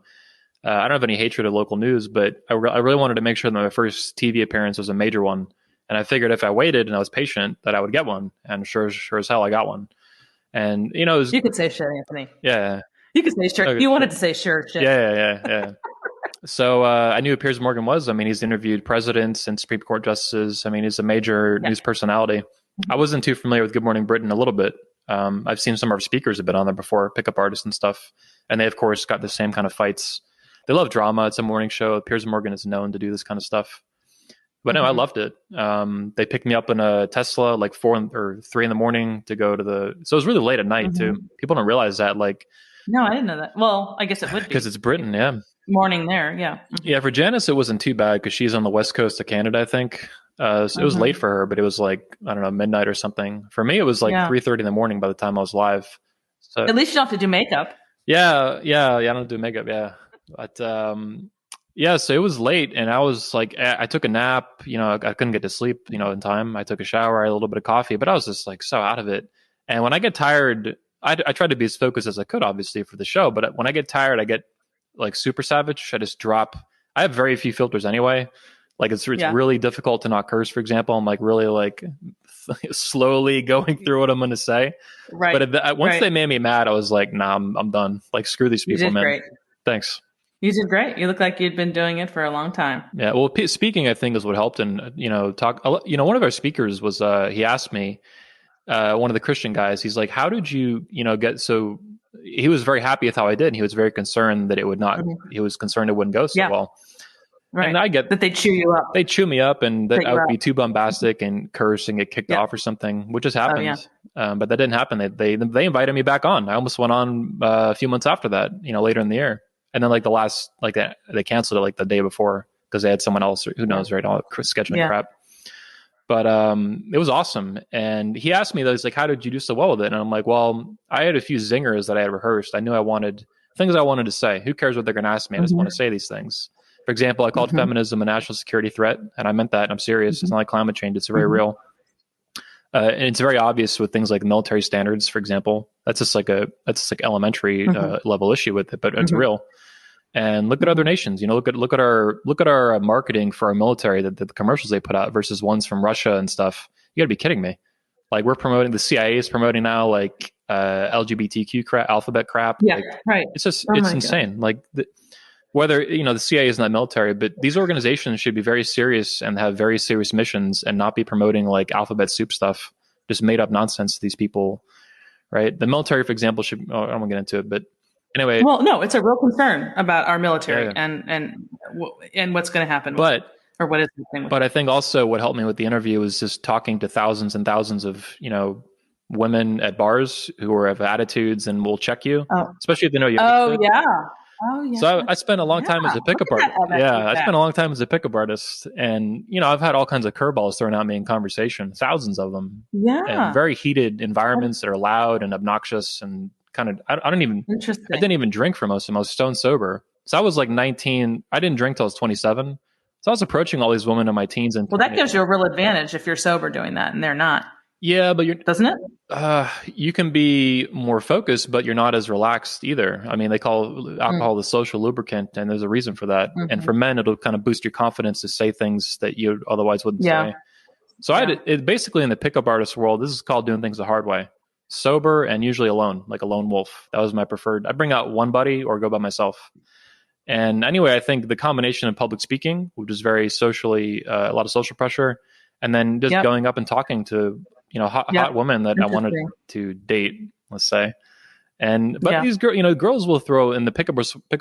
I don't have any hatred of local news, but I really wanted to make sure that my first TV appearance was a major one. And I figured if I waited and I was patient, that I would get one. And sure as hell, I got one. And you know, you could say sure, Anthony. Yeah, you could say sure. Okay, you wanted to say sure. Shit. Yeah. So I knew who Piers Morgan was. I mean, he's interviewed presidents and Supreme Court justices. I mean, he's a major news personality. I wasn't too familiar with Good Morning Britain a little bit. I've seen some of our speakers have been on there before, pickup artists and stuff. And they, of course, got the same kind of fights. They love drama. It's a morning show. Piers Morgan is known to do this kind of stuff. But no, I loved it. They picked me up in a Tesla like 4 or 3 in the morning to go to the... So it was really late at night, too. People don't realize that. Like, no, I didn't know that. Well, I guess it would be. Because it's Britain, yeah. Morning there, yeah. Yeah, for Janice, it wasn't too bad because she's on the west coast of Canada, I think. So it was late for her, but it was like, I don't know, midnight or something. For me, it was like 3:30 in the morning by the time I was live. So at least you don't have to do makeup. Yeah, I don't do makeup, yeah. But so it was late, and I was like, I took a nap. You know, I couldn't get to sleep, in time. I took a shower, I had a little bit of coffee, but I was just like so out of it. And when I get tired, I tried to be as focused as I could, obviously, for the show. But when I get tired, I get like super savage. I just drop. I have very few filters anyway. Like it's really difficult to not curse, for example. I'm like really like slowly going through what I'm going to say. Right. But once they made me mad, I was like, nah, I'm done. Like screw these people, man. Great. Thanks. You did great. You look like you'd been doing it for a long time. Yeah. Well, speaking, I think is what helped. And, talk, one of our speakers was, he asked me, one of the Christian guys, he's like, how did you, get so, he was very happy with how I did. And he was very concerned that it would not, he was concerned it wouldn't go so well. Right. And I get that they chew you up. They chew me up and that I would be too bombastic and curse and get kicked off or something, which has happened. But that didn't happen. They invited me back on. I almost went on a few months after that, later in the year. And then like they canceled it like the day before because they had someone else, who knows, right? All scheduling crap. But it was awesome. And he asked me, though, he's like, how did you do so well with it? And I'm like, well, I had a few zingers that I had rehearsed. I knew I wanted things I wanted to say. Who cares what they're going to ask me? I just want to say these things. For example, I called feminism a national security threat. And I meant that. And I'm serious. It's not like climate change. It's very real. And it's very obvious with things like military standards, for example. That's just like elementary level issue with it, but it's real. And look at other nations. Look at our marketing for our military, the commercials they put out versus ones from Russia and stuff. You got to be kidding me! Like we're promoting, the CIA is promoting now like LGBTQ alphabet crap. Yeah, like, right. It's just it's insane. God. Like whether, the CIA is not military, but these organizations should be very serious and have very serious missions and not be promoting like alphabet soup stuff, just made up nonsense to these people, right? The military, for example, should, I don't want to get into it, but anyway. Well, no, it's a real concern about our military and what's going to happen. Or what is happening. But I think also what helped me with the interview was just talking to thousands and thousands of, women at bars who have attitudes and will check you, especially if they know you. Oh, yeah. So I spent a long time as a pickup artist. I spent a long time as a pickup artist, and I've had all kinds of curveballs thrown at me in conversation, thousands of them. Yeah, and very heated environments that are loud and obnoxious and kind of. I didn't even drink for most of them. I was stone sober. So I was like 19. I didn't drink till I was 27. So I was approaching all these women in my teens and. Well, that gives you a real advantage if you're sober doing that, and they're not. Yeah, but doesn't it? You can be more focused, but you're not as relaxed either. I mean, they call alcohol the social lubricant, and there's a reason for that. Mm-hmm. And for men, it'll kind of boost your confidence to say things that you otherwise wouldn't say. So I had basically in the pickup artist world, this is called doing things the hard way. Sober and usually alone, like a lone wolf. That was my preferred. I bring out one buddy or go by myself. And anyway, I think the combination of public speaking, which is very socially, a lot of social pressure, and then just going up and talking to hot women that I wanted to date, let's say. But these girls will throw in the pickup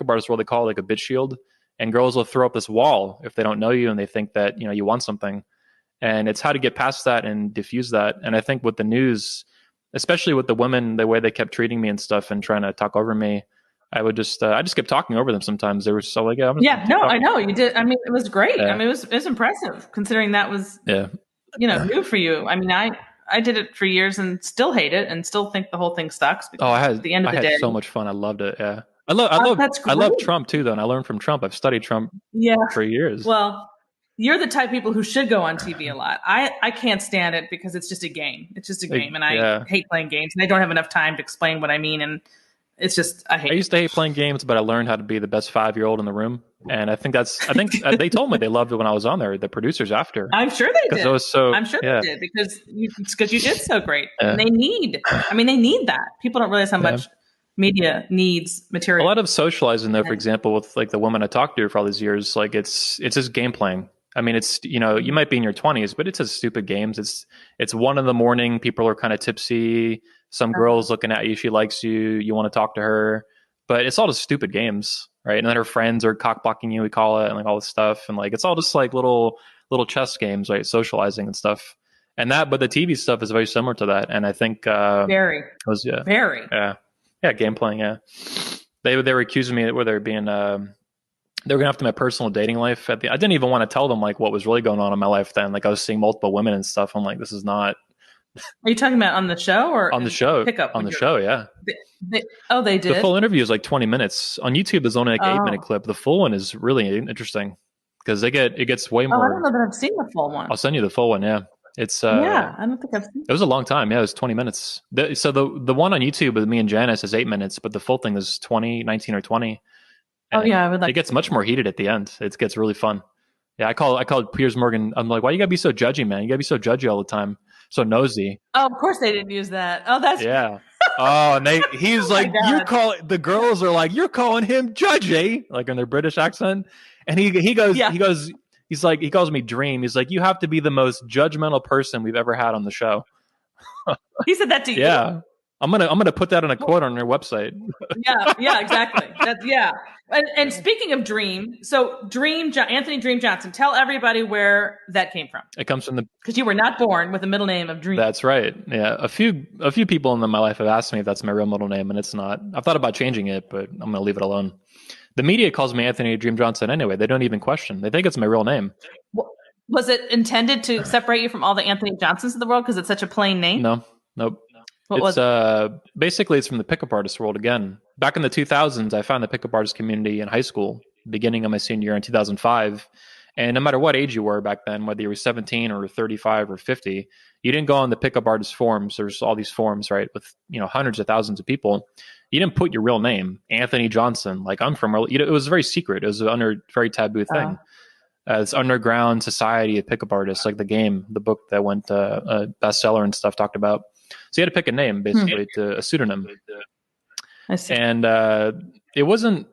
artist world, they call it like a bitch shield. And girls will throw up this wall if they don't know you and they think that, you want something. And it's how to get past that and diffuse that. And I think with the news, especially with the women, the way they kept treating me and stuff and trying to talk over me, I just kept talking over them sometimes. They were so like, I know you did. I mean, it was great. Yeah. I mean, it was impressive considering that was, new for you. I mean, I did it for years and still hate it and still think the whole thing sucks. At the end of the day, I had so much fun. I loved it. Yeah. I love Trump too, though. And I learned from Trump. I've studied Trump for years. Well, you're the type of people who should go on TV a lot. I can't stand it because it's just a game. It's just a game. And I hate playing games and I don't have enough time to explain what I mean. And it's just, I used to hate playing games, but I learned how to be the best 5-year-old in the room. And I think they told me they loved it when I was on there, the producers after. I'm sure they did. I'm sure they did because you did so great. And they need that. People don't realize how much media needs material. A lot of socializing though, for example, with like the woman I talked to for all these years, like it's just game playing. I mean, it's, you might be in your 20s, but it's just stupid games. It's 1 a.m. People are kind of tipsy. Some girl's looking at you. She likes you. You want to talk to her, but it's all just stupid games. Right. And then her friends are cock blocking you, we call it, and like all this stuff. And like, it's all just like little chess games, right? Socializing and stuff. But the TV stuff is very similar to that. And I think, very, game playing. Yeah. They were accusing me where they were being, they were going after my personal dating life. I didn't even want to tell them like what was really going on in my life then. Like I was seeing multiple women and stuff. I'm like, this is not. Are you talking about on the show or on the show? Pickup on the show, yeah. They did. The full interview is like 20 minutes. On YouTube, there's only like an 8-minute clip. The full one is really interesting because it gets way more. I don't know that I've seen the full one. I'll send you the full one. Yeah, it's. I don't think I've seen. It was a long time. Yeah, it was 20 minutes. So the one on YouTube with me and Janice is 8 minutes, but the full thing is 19 or 20. I would like. It gets much more heated at the end. It gets really fun. Yeah, I called Piers Morgan. I'm like, why you gotta be so judgy, man? You gotta be so judgy all the time. So nosy. Oh, of course they didn't use that. Oh, that's Oh, and he's like, the girls are like, you're calling him judgy, like in their British accent. And he calls me Dream. He's like, you have to be the most judgmental person we've ever had on the show. He said that to you. Yeah. I'm gonna put that in a quote on their website. Yeah, exactly. And speaking of Dream, so Anthony Dream Johnson, tell everybody where that came from. It comes from because you were not born with the middle name of Dream. That's right. Yeah, a few people in my life have asked me if that's my real middle name, and it's not. I've thought about changing it, but I'm gonna leave it alone. The media calls me Anthony Dream Johnson anyway. They don't even question. They think it's my real name. Was it intended to separate you from all the Anthony Johnsons of the world because it's such a plain name? No, nope. Basically it's from the pickup artist world again. Back in the 2000s, I found the pickup artist community in high school, beginning of my senior year in 2005. And no matter what age you were back then, whether you were 17 or 35 or 50, you didn't go on the pickup artist forums. There's all these forums, right, with hundreds of thousands of people. You didn't put your real name, Anthony Johnson. Like I'm from, it was very secret. It was a very taboo thing. This underground society of pickup artists, like the book that went a bestseller and stuff talked about. So you had to pick a name, basically, to a pseudonym. I see. And it wasn't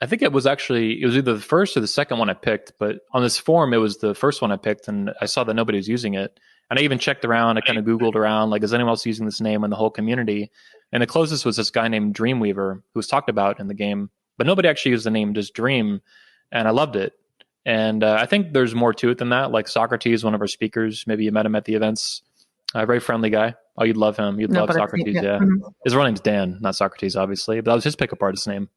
I think it was either the first or the second one I picked, but on this forum, it was the first one I picked, and I saw that nobody was using it. And I even checked around, I kind of Googled around, like, is anyone else using this name in the whole community? And the closest was this guy named Dreamweaver, who was talked about in the game, but nobody actually used the name, just Dream. And I loved it. And I think there's more to it than that. Like Socrates, one of our speakers, maybe you met him at the events, a very friendly guy. Oh, you'd love him. You'd love Socrates, yeah. Mm-hmm. His real name's Dan, not Socrates, obviously, but that was his pickup artist name.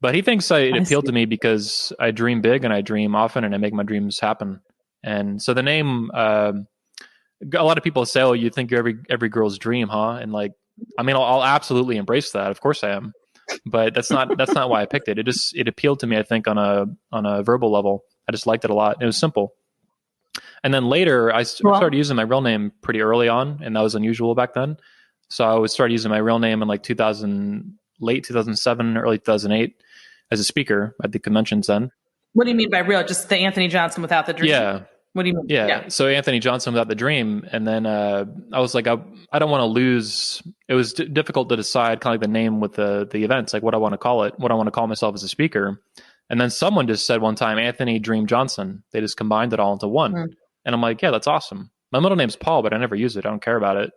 But he thinks it appealed to me because I dream big and I dream often and I make my dreams happen. And so the name, a lot of people say, "Oh, you think you're every girl's dream, huh?" And like, I mean, I'll absolutely embrace that. Of course I am. But that's not why I picked it. It appealed to me, I think, on a verbal level. I just liked it a lot. It was simple. And then later, I started using my real name pretty early on, and that was unusual back then. So I would start using my real name in like late 2007, early 2008. As a speaker at the conventions then. What do you mean by real? Just the Anthony Johnson without the dream? Yeah. What do you mean? Yeah. So Anthony Johnson without the dream. And then I was like, I don't want to lose. It was difficult to decide kind of like the name with the events, like what I want to call it, what I want to call myself as a speaker. And then someone just said one time, Anthony Dream Johnson. They just combined it all into one. Mm. And I'm like, yeah, that's awesome. My middle name's Paul, but I never use it. I don't care about it.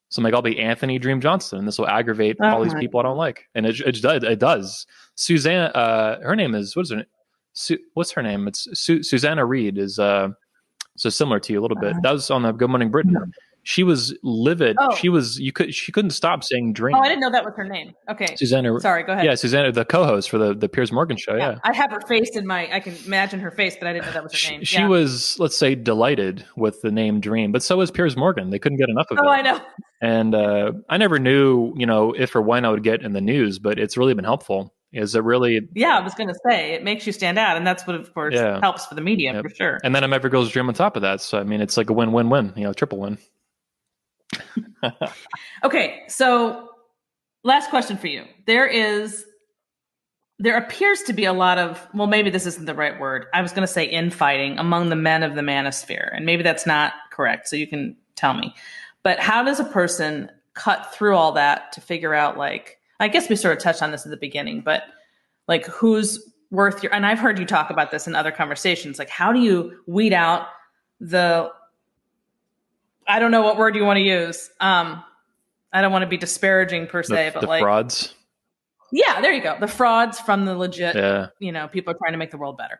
So I'm like, I'll be Anthony Dream Johnson, and this will aggravate all these people I don't like. And it does. Suzanne, her name is, what's her name? It's Susanna Reed is so similar to you a little bit. That was on the Good Morning Britain. She was livid. Oh. She couldn't stop saying dream. Oh, I didn't know that was her name. Okay. Susanna. Sorry, go ahead. Yeah, Susanna, the co-host for the Piers Morgan show. Yeah. I have her face I can imagine her face, but I didn't know that was her name. She was, let's say, delighted with the name Dream, but so was Piers Morgan. They couldn't get enough of it. Oh, I know. And I never knew, if or when I would get in the news, but it's really been helpful. Is it really? Yeah, I was going to say, it makes you stand out, and that's what, of course, helps for the media, for sure. And then I'm every girl's dream on top of that. So, I mean, it's like a win-win-win, triple win. Okay, so last question for you. There appears to be a lot of, well, maybe this isn't the right word. I was going to say infighting among the men of the manosphere, and maybe that's not correct, so you can tell me. But how does a person cut through all that to figure out, like, I guess we sort of touched on this at the beginning, but like who's worth your, and I've heard you talk about this in other conversations, like how do you weed out I don't know what word you want to use. I don't want to be disparaging per se, but like frauds. Yeah, there you go. The frauds from the legit, people are trying to make the world better.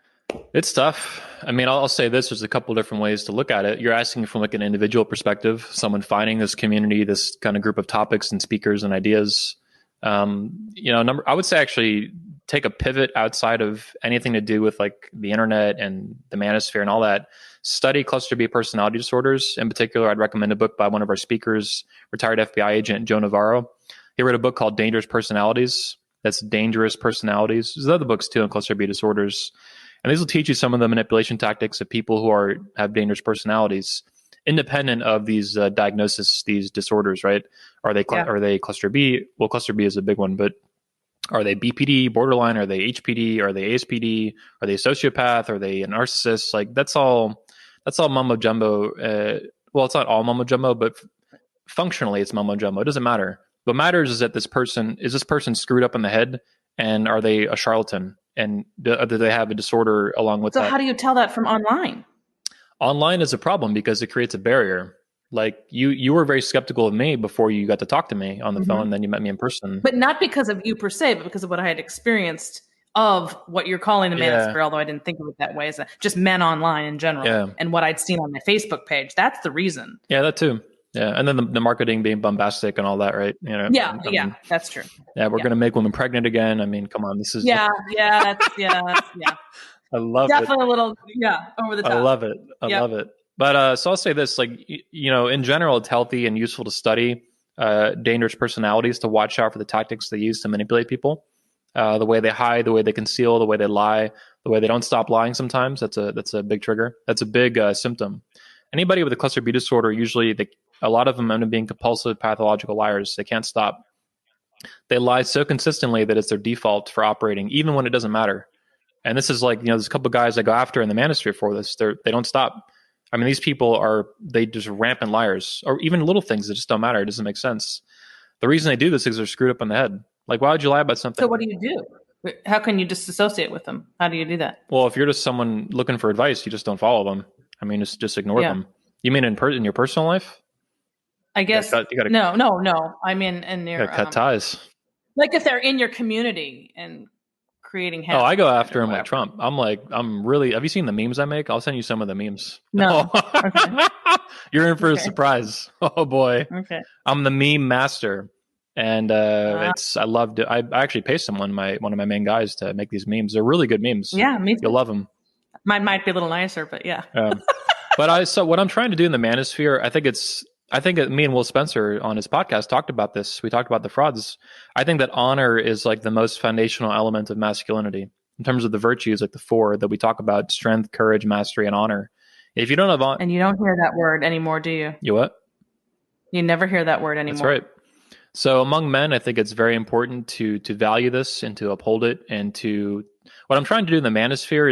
It's tough. I mean, I'll say this, there's a couple different ways to look at it. You're asking from like an individual perspective, someone finding this community, this kind of group of topics and speakers and ideas. I would say actually take a pivot outside of anything to do with like the internet and the manosphere and all that. Study cluster B personality disorders. In particular, I'd recommend a book by one of our speakers, retired FBI agent Joe Navarro. He wrote a book called Dangerous Personalities. That's Dangerous Personalities. There's other books too on cluster B disorders. And these will teach you some of the manipulation tactics of people who have dangerous personalities, independent of these diagnoses, these disorders, right? Are they cluster B? Well, cluster B is a big one, but are they BPD, borderline? Are they HPD? Are they ASPD? Are they a sociopath? Are they a narcissist? Like that's all mumbo jumbo. Well, it's not all mumbo jumbo, but functionally it's mumbo jumbo. It doesn't matter. What matters is that this person screwed up in the head, and are they a charlatan? And do they have a disorder along with that? So how do you tell that from online? Online is a problem because it creates a barrier. Like you were very skeptical of me before you got to talk to me on the phone, and then you met me in person. But not because of you per se, but because of what I had experienced of what you're calling the manosphere, although I didn't think of it that way, as just men online in general, and what I'd seen on my Facebook page. That's the reason. Yeah, that too. Yeah, and then the marketing being bombastic and all that, right? Yeah, that's true. Yeah, we're gonna make women pregnant again. I mean, come on, this is that's I love definitely a little over the top. I love it. I love it. But so I'll say this, like, in general, it's healthy and useful to study dangerous personalities, to watch out for the tactics they use to manipulate people, the way they hide, the way they conceal, the way they lie, the way they don't stop lying sometimes. That's a big trigger. That's a big symptom. Anybody with a cluster B disorder, usually a lot of them end up being compulsive pathological liars. They can't stop. They lie so consistently that it's their default for operating, even when it doesn't matter. And this is like, there's a couple of guys I go after in the manosphere for this. They don't stop. I mean, these people they just rampant liars, or even little things that just don't matter. It doesn't make sense. The reason they do this is they're screwed up in the head. Like, why would you lie about something? So what do you do? How can you disassociate with them? How do you do that? Well, if you're just someone looking for advice, you just don't follow them. I mean, just ignore them. You mean in your personal life? I guess you gotta, no. I mean, in your cut ties. Like if they're in your community and creating havoc. Oh, I go after him like Trump. I'm really. Have you seen the memes I make? I'll send you some of the memes. No. Okay. You're in for a surprise. Oh boy. Okay. I'm the meme master, and I loved it. I actually pay one of my main guys to make these memes. They're really good memes. Yeah, me too. You'll love them. Mine might be a little nicer, but yeah. But so what I'm trying to do in the Manosphere, I think me and Will Spencer on his podcast talked about this. We talked about the frauds. I think that honor is like the most foundational element of masculinity in terms of the virtues, like the four that we talk about: strength, courage, mastery, and honor. If you don't have honor, and you don't hear that word anymore, do you? You what? You never hear that word anymore. That's right. So among men, I think it's very important to value this and to uphold it. And what I'm trying to do in the Manosphere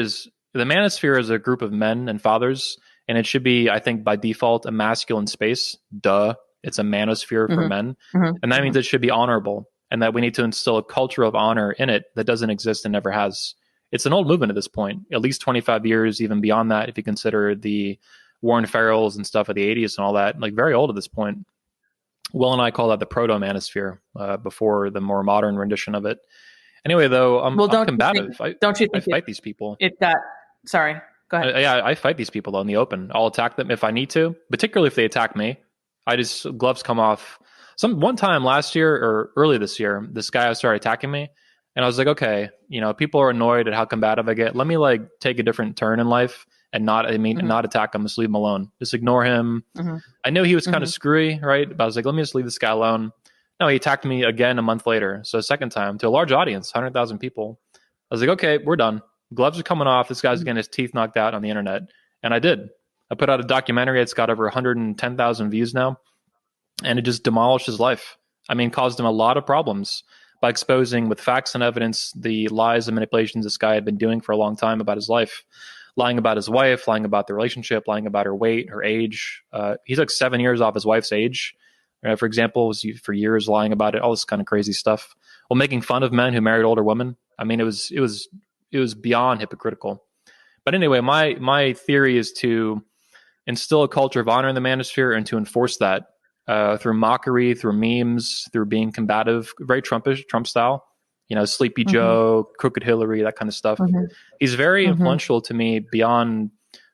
is a group of men and fathers. And it should be, I think, by default, a masculine space. Duh. It's a manosphere for men. And that means it should be honorable, and that we need to instill a culture of honor in it that doesn't exist and never has. It's an old movement at this point, at least 25 years, even beyond that, if you consider the Warren Farrells and stuff of the 80s and all that, like very old at this point. Will and I call that the proto-manosphere before the more modern rendition of it. Anyway, though, I'm combative. I fight these people. Sorry. Go ahead. I fight these people in the open. I'll attack them if I need to, particularly if they attack me. Gloves come off. One time last year or early this year, this guy started attacking me, and I was like, okay, people are annoyed at how combative I get. Let me take a different turn in life and not attack him. Just leave him alone. Just ignore him. I knew he was kind of screwy, right? But I was like, let me just leave this guy alone. No, he attacked me again a month later. So a second time to a large audience, 100,000 people. I was like, okay, we're done. Gloves are coming off. This guy's getting his teeth knocked out on the internet. And I did. I put out a documentary. It's got over 110,000 views now. And it just demolished his life. I mean, caused him a lot of problems by exposing with facts and evidence the lies and manipulations this guy had been doing for a long time about his life. Lying about his wife, lying about the relationship, lying about her weight, her age. He's 7 years off his wife's age. For example, was for years lying about it, all this kind of crazy stuff. Well, making fun of men who married older women. I mean, it was beyond hypocritical. But anyway, my theory is to instill a culture of honor in the Manosphere and to enforce that through mockery, through memes, through being combative, very Trumpish, Trump style. Sleepy Joe, Crooked Hillary, that kind of stuff. He's very influential to me beyond.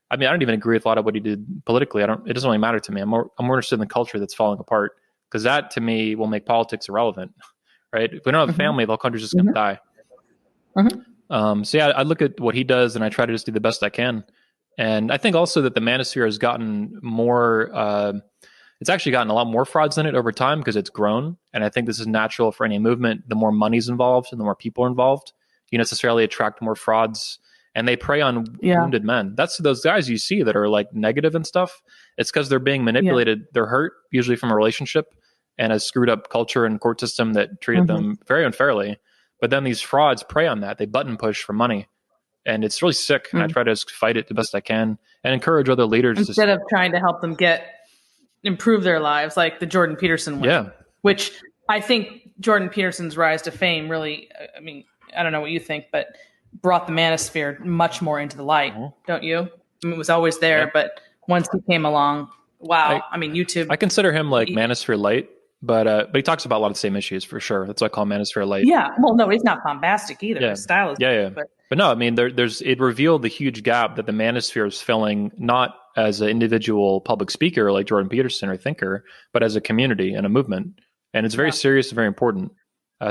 I mean, I don't even agree with a lot of what he did politically. It doesn't really matter to me. I'm more interested in the culture that's falling apart, because that to me will make politics irrelevant, right? If we don't have a family, the whole country's just going to die. So yeah, I look at what he does and I try to just do the best I can. And I think also that the Manosphere has gotten more, it's actually gotten a lot more frauds in it over time because it's grown. And I think this is natural for any movement. The more money's involved and the more people are involved, you necessarily attract more frauds, and they prey on wounded men. That's those guys you see that are negative and stuff. It's because they're being manipulated. They're hurt, usually from a relationship and a screwed up culture and court system that treated them very unfairly. But then these frauds prey on that. They button push for money. And it's really sick. And I try to fight it the best I can and encourage other leaders. Instead of trying to help them improve their lives, like the Jordan Peterson way. Yeah. Which I think Jordan Peterson's rise to fame really, I mean, I don't know what you think, but brought the Manosphere much more into the light, don't you? I mean, it was always there, but once he came along, wow. I mean, YouTube. I consider him Manosphere light. But he talks about a lot of the same issues for sure. That's why I call Manosphere light. Yeah. Well, no, he's not bombastic either. His style is different. But no, I mean, it revealed the huge gap that the Manosphere is filling, not as an individual public speaker like Jordan Peterson or thinker, but as a community and a movement. And it's very serious and very important.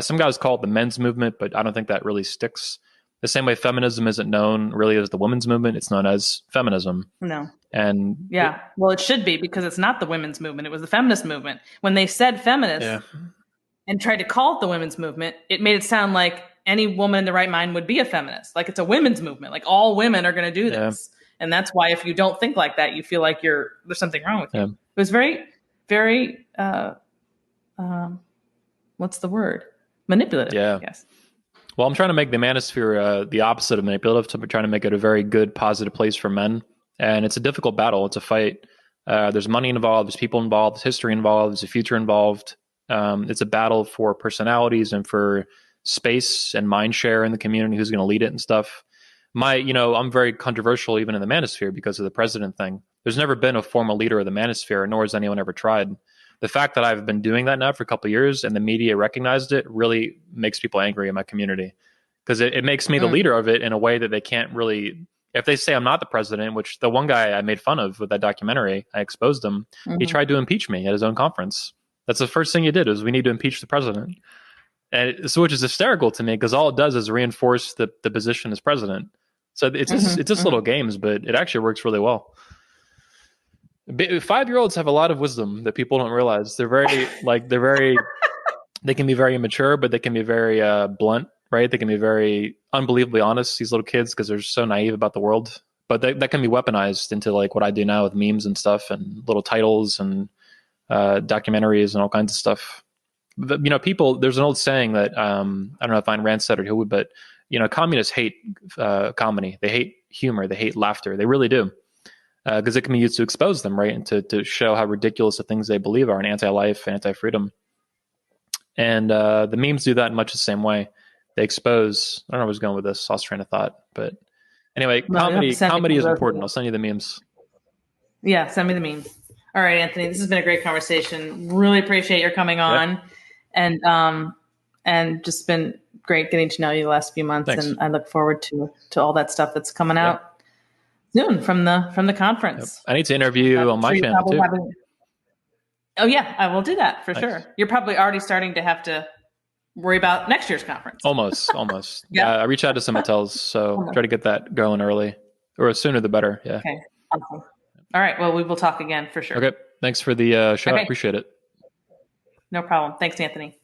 Some guys call it the men's movement, but I don't think that really sticks. The same way feminism isn't known really as the women's movement, it's known as feminism. No. And well, it should be, because it's not the women's movement. It was the feminist movement. When they said feminist and tried to call it the women's movement, it made it sound like any woman in the right mind would be a feminist. Like it's a women's movement. Like all women are going to do this. And that's why if you don't think like that, you feel like there's something wrong with you. It was very, very, what's the word? Manipulative, I guess. Well, I'm trying to make the Manosphere the opposite of manipulative. So I'm trying to make it a very good, positive place for men. And it's a difficult battle. It's a fight. There's money involved. There's people involved. There's history involved. There's a future involved. It's a battle for personalities and for space and mind share in the community, who's going to lead it and stuff. I'm very controversial even in the manosphere because of the president thing. There's never been a formal leader of the manosphere, nor has anyone ever tried. The fact that I've been doing that now for a couple of years and the media recognized it really makes people angry in my community, because it makes me the leader of it in a way that they can't really. If they say I'm not the president, which the one guy I made fun of with that documentary, I exposed him. He tried to impeach me at his own conference. That's the first thing he did, is we need to impeach the president. And so, which is hysterical to me, because all it does is reinforce the position as president. So it's just little games, but it actually works really well. 5-year-olds have a lot of wisdom that people don't realize. They can be very immature, but they can be very blunt, right? They can be very unbelievably honest, these little kids, because they're so naive about the world. But that can be weaponized into like what I do now with memes and stuff and little titles and documentaries and all kinds of stuff. People, there's an old saying that, I don't know if Ayn Rand said it or who, but, communists hate comedy. They hate humor. They hate laughter. They really do. Because it can be used to expose them, right? And to show how ridiculous the things they believe are, and anti-life, anti-freedom. And the memes do that in much the same way. They expose, I don't know where I was going with this, lost train of thought. But anyway, comedy is important. I'll send you the memes. Yeah, send me the memes. All right, Anthony, this has been a great conversation. Really appreciate your coming on. Yeah. And just been great getting to know you the last few months. Thanks. And I look forward to all that stuff that's coming out soon from the conference. Yep. I need to interview you on my channel too. Oh yeah, I will do that for sure. You're probably already starting to have to worry about next year's conference. Almost. Yeah. I reached out to some hotels, so try to get that going early, or sooner the better. Yeah. Okay. Awesome. All right. Well, we will talk again for sure. Okay. Thanks for the show. Okay. I appreciate it. No problem. Thanks, Anthony.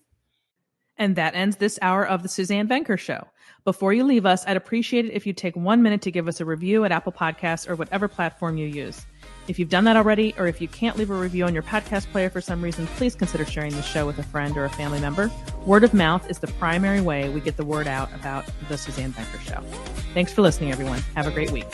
And that ends this hour of the Suzanne Venker Show. Before you leave us, I'd appreciate it if you take 1 minute to give us a review at Apple Podcasts or whatever platform you use. If you've done that already, or if you can't leave a review on your podcast player for some reason, please consider sharing the show with a friend or a family member. Word of mouth is the primary way we get the word out about the Suzanne Venker Show. Thanks for listening, everyone. Have a great week.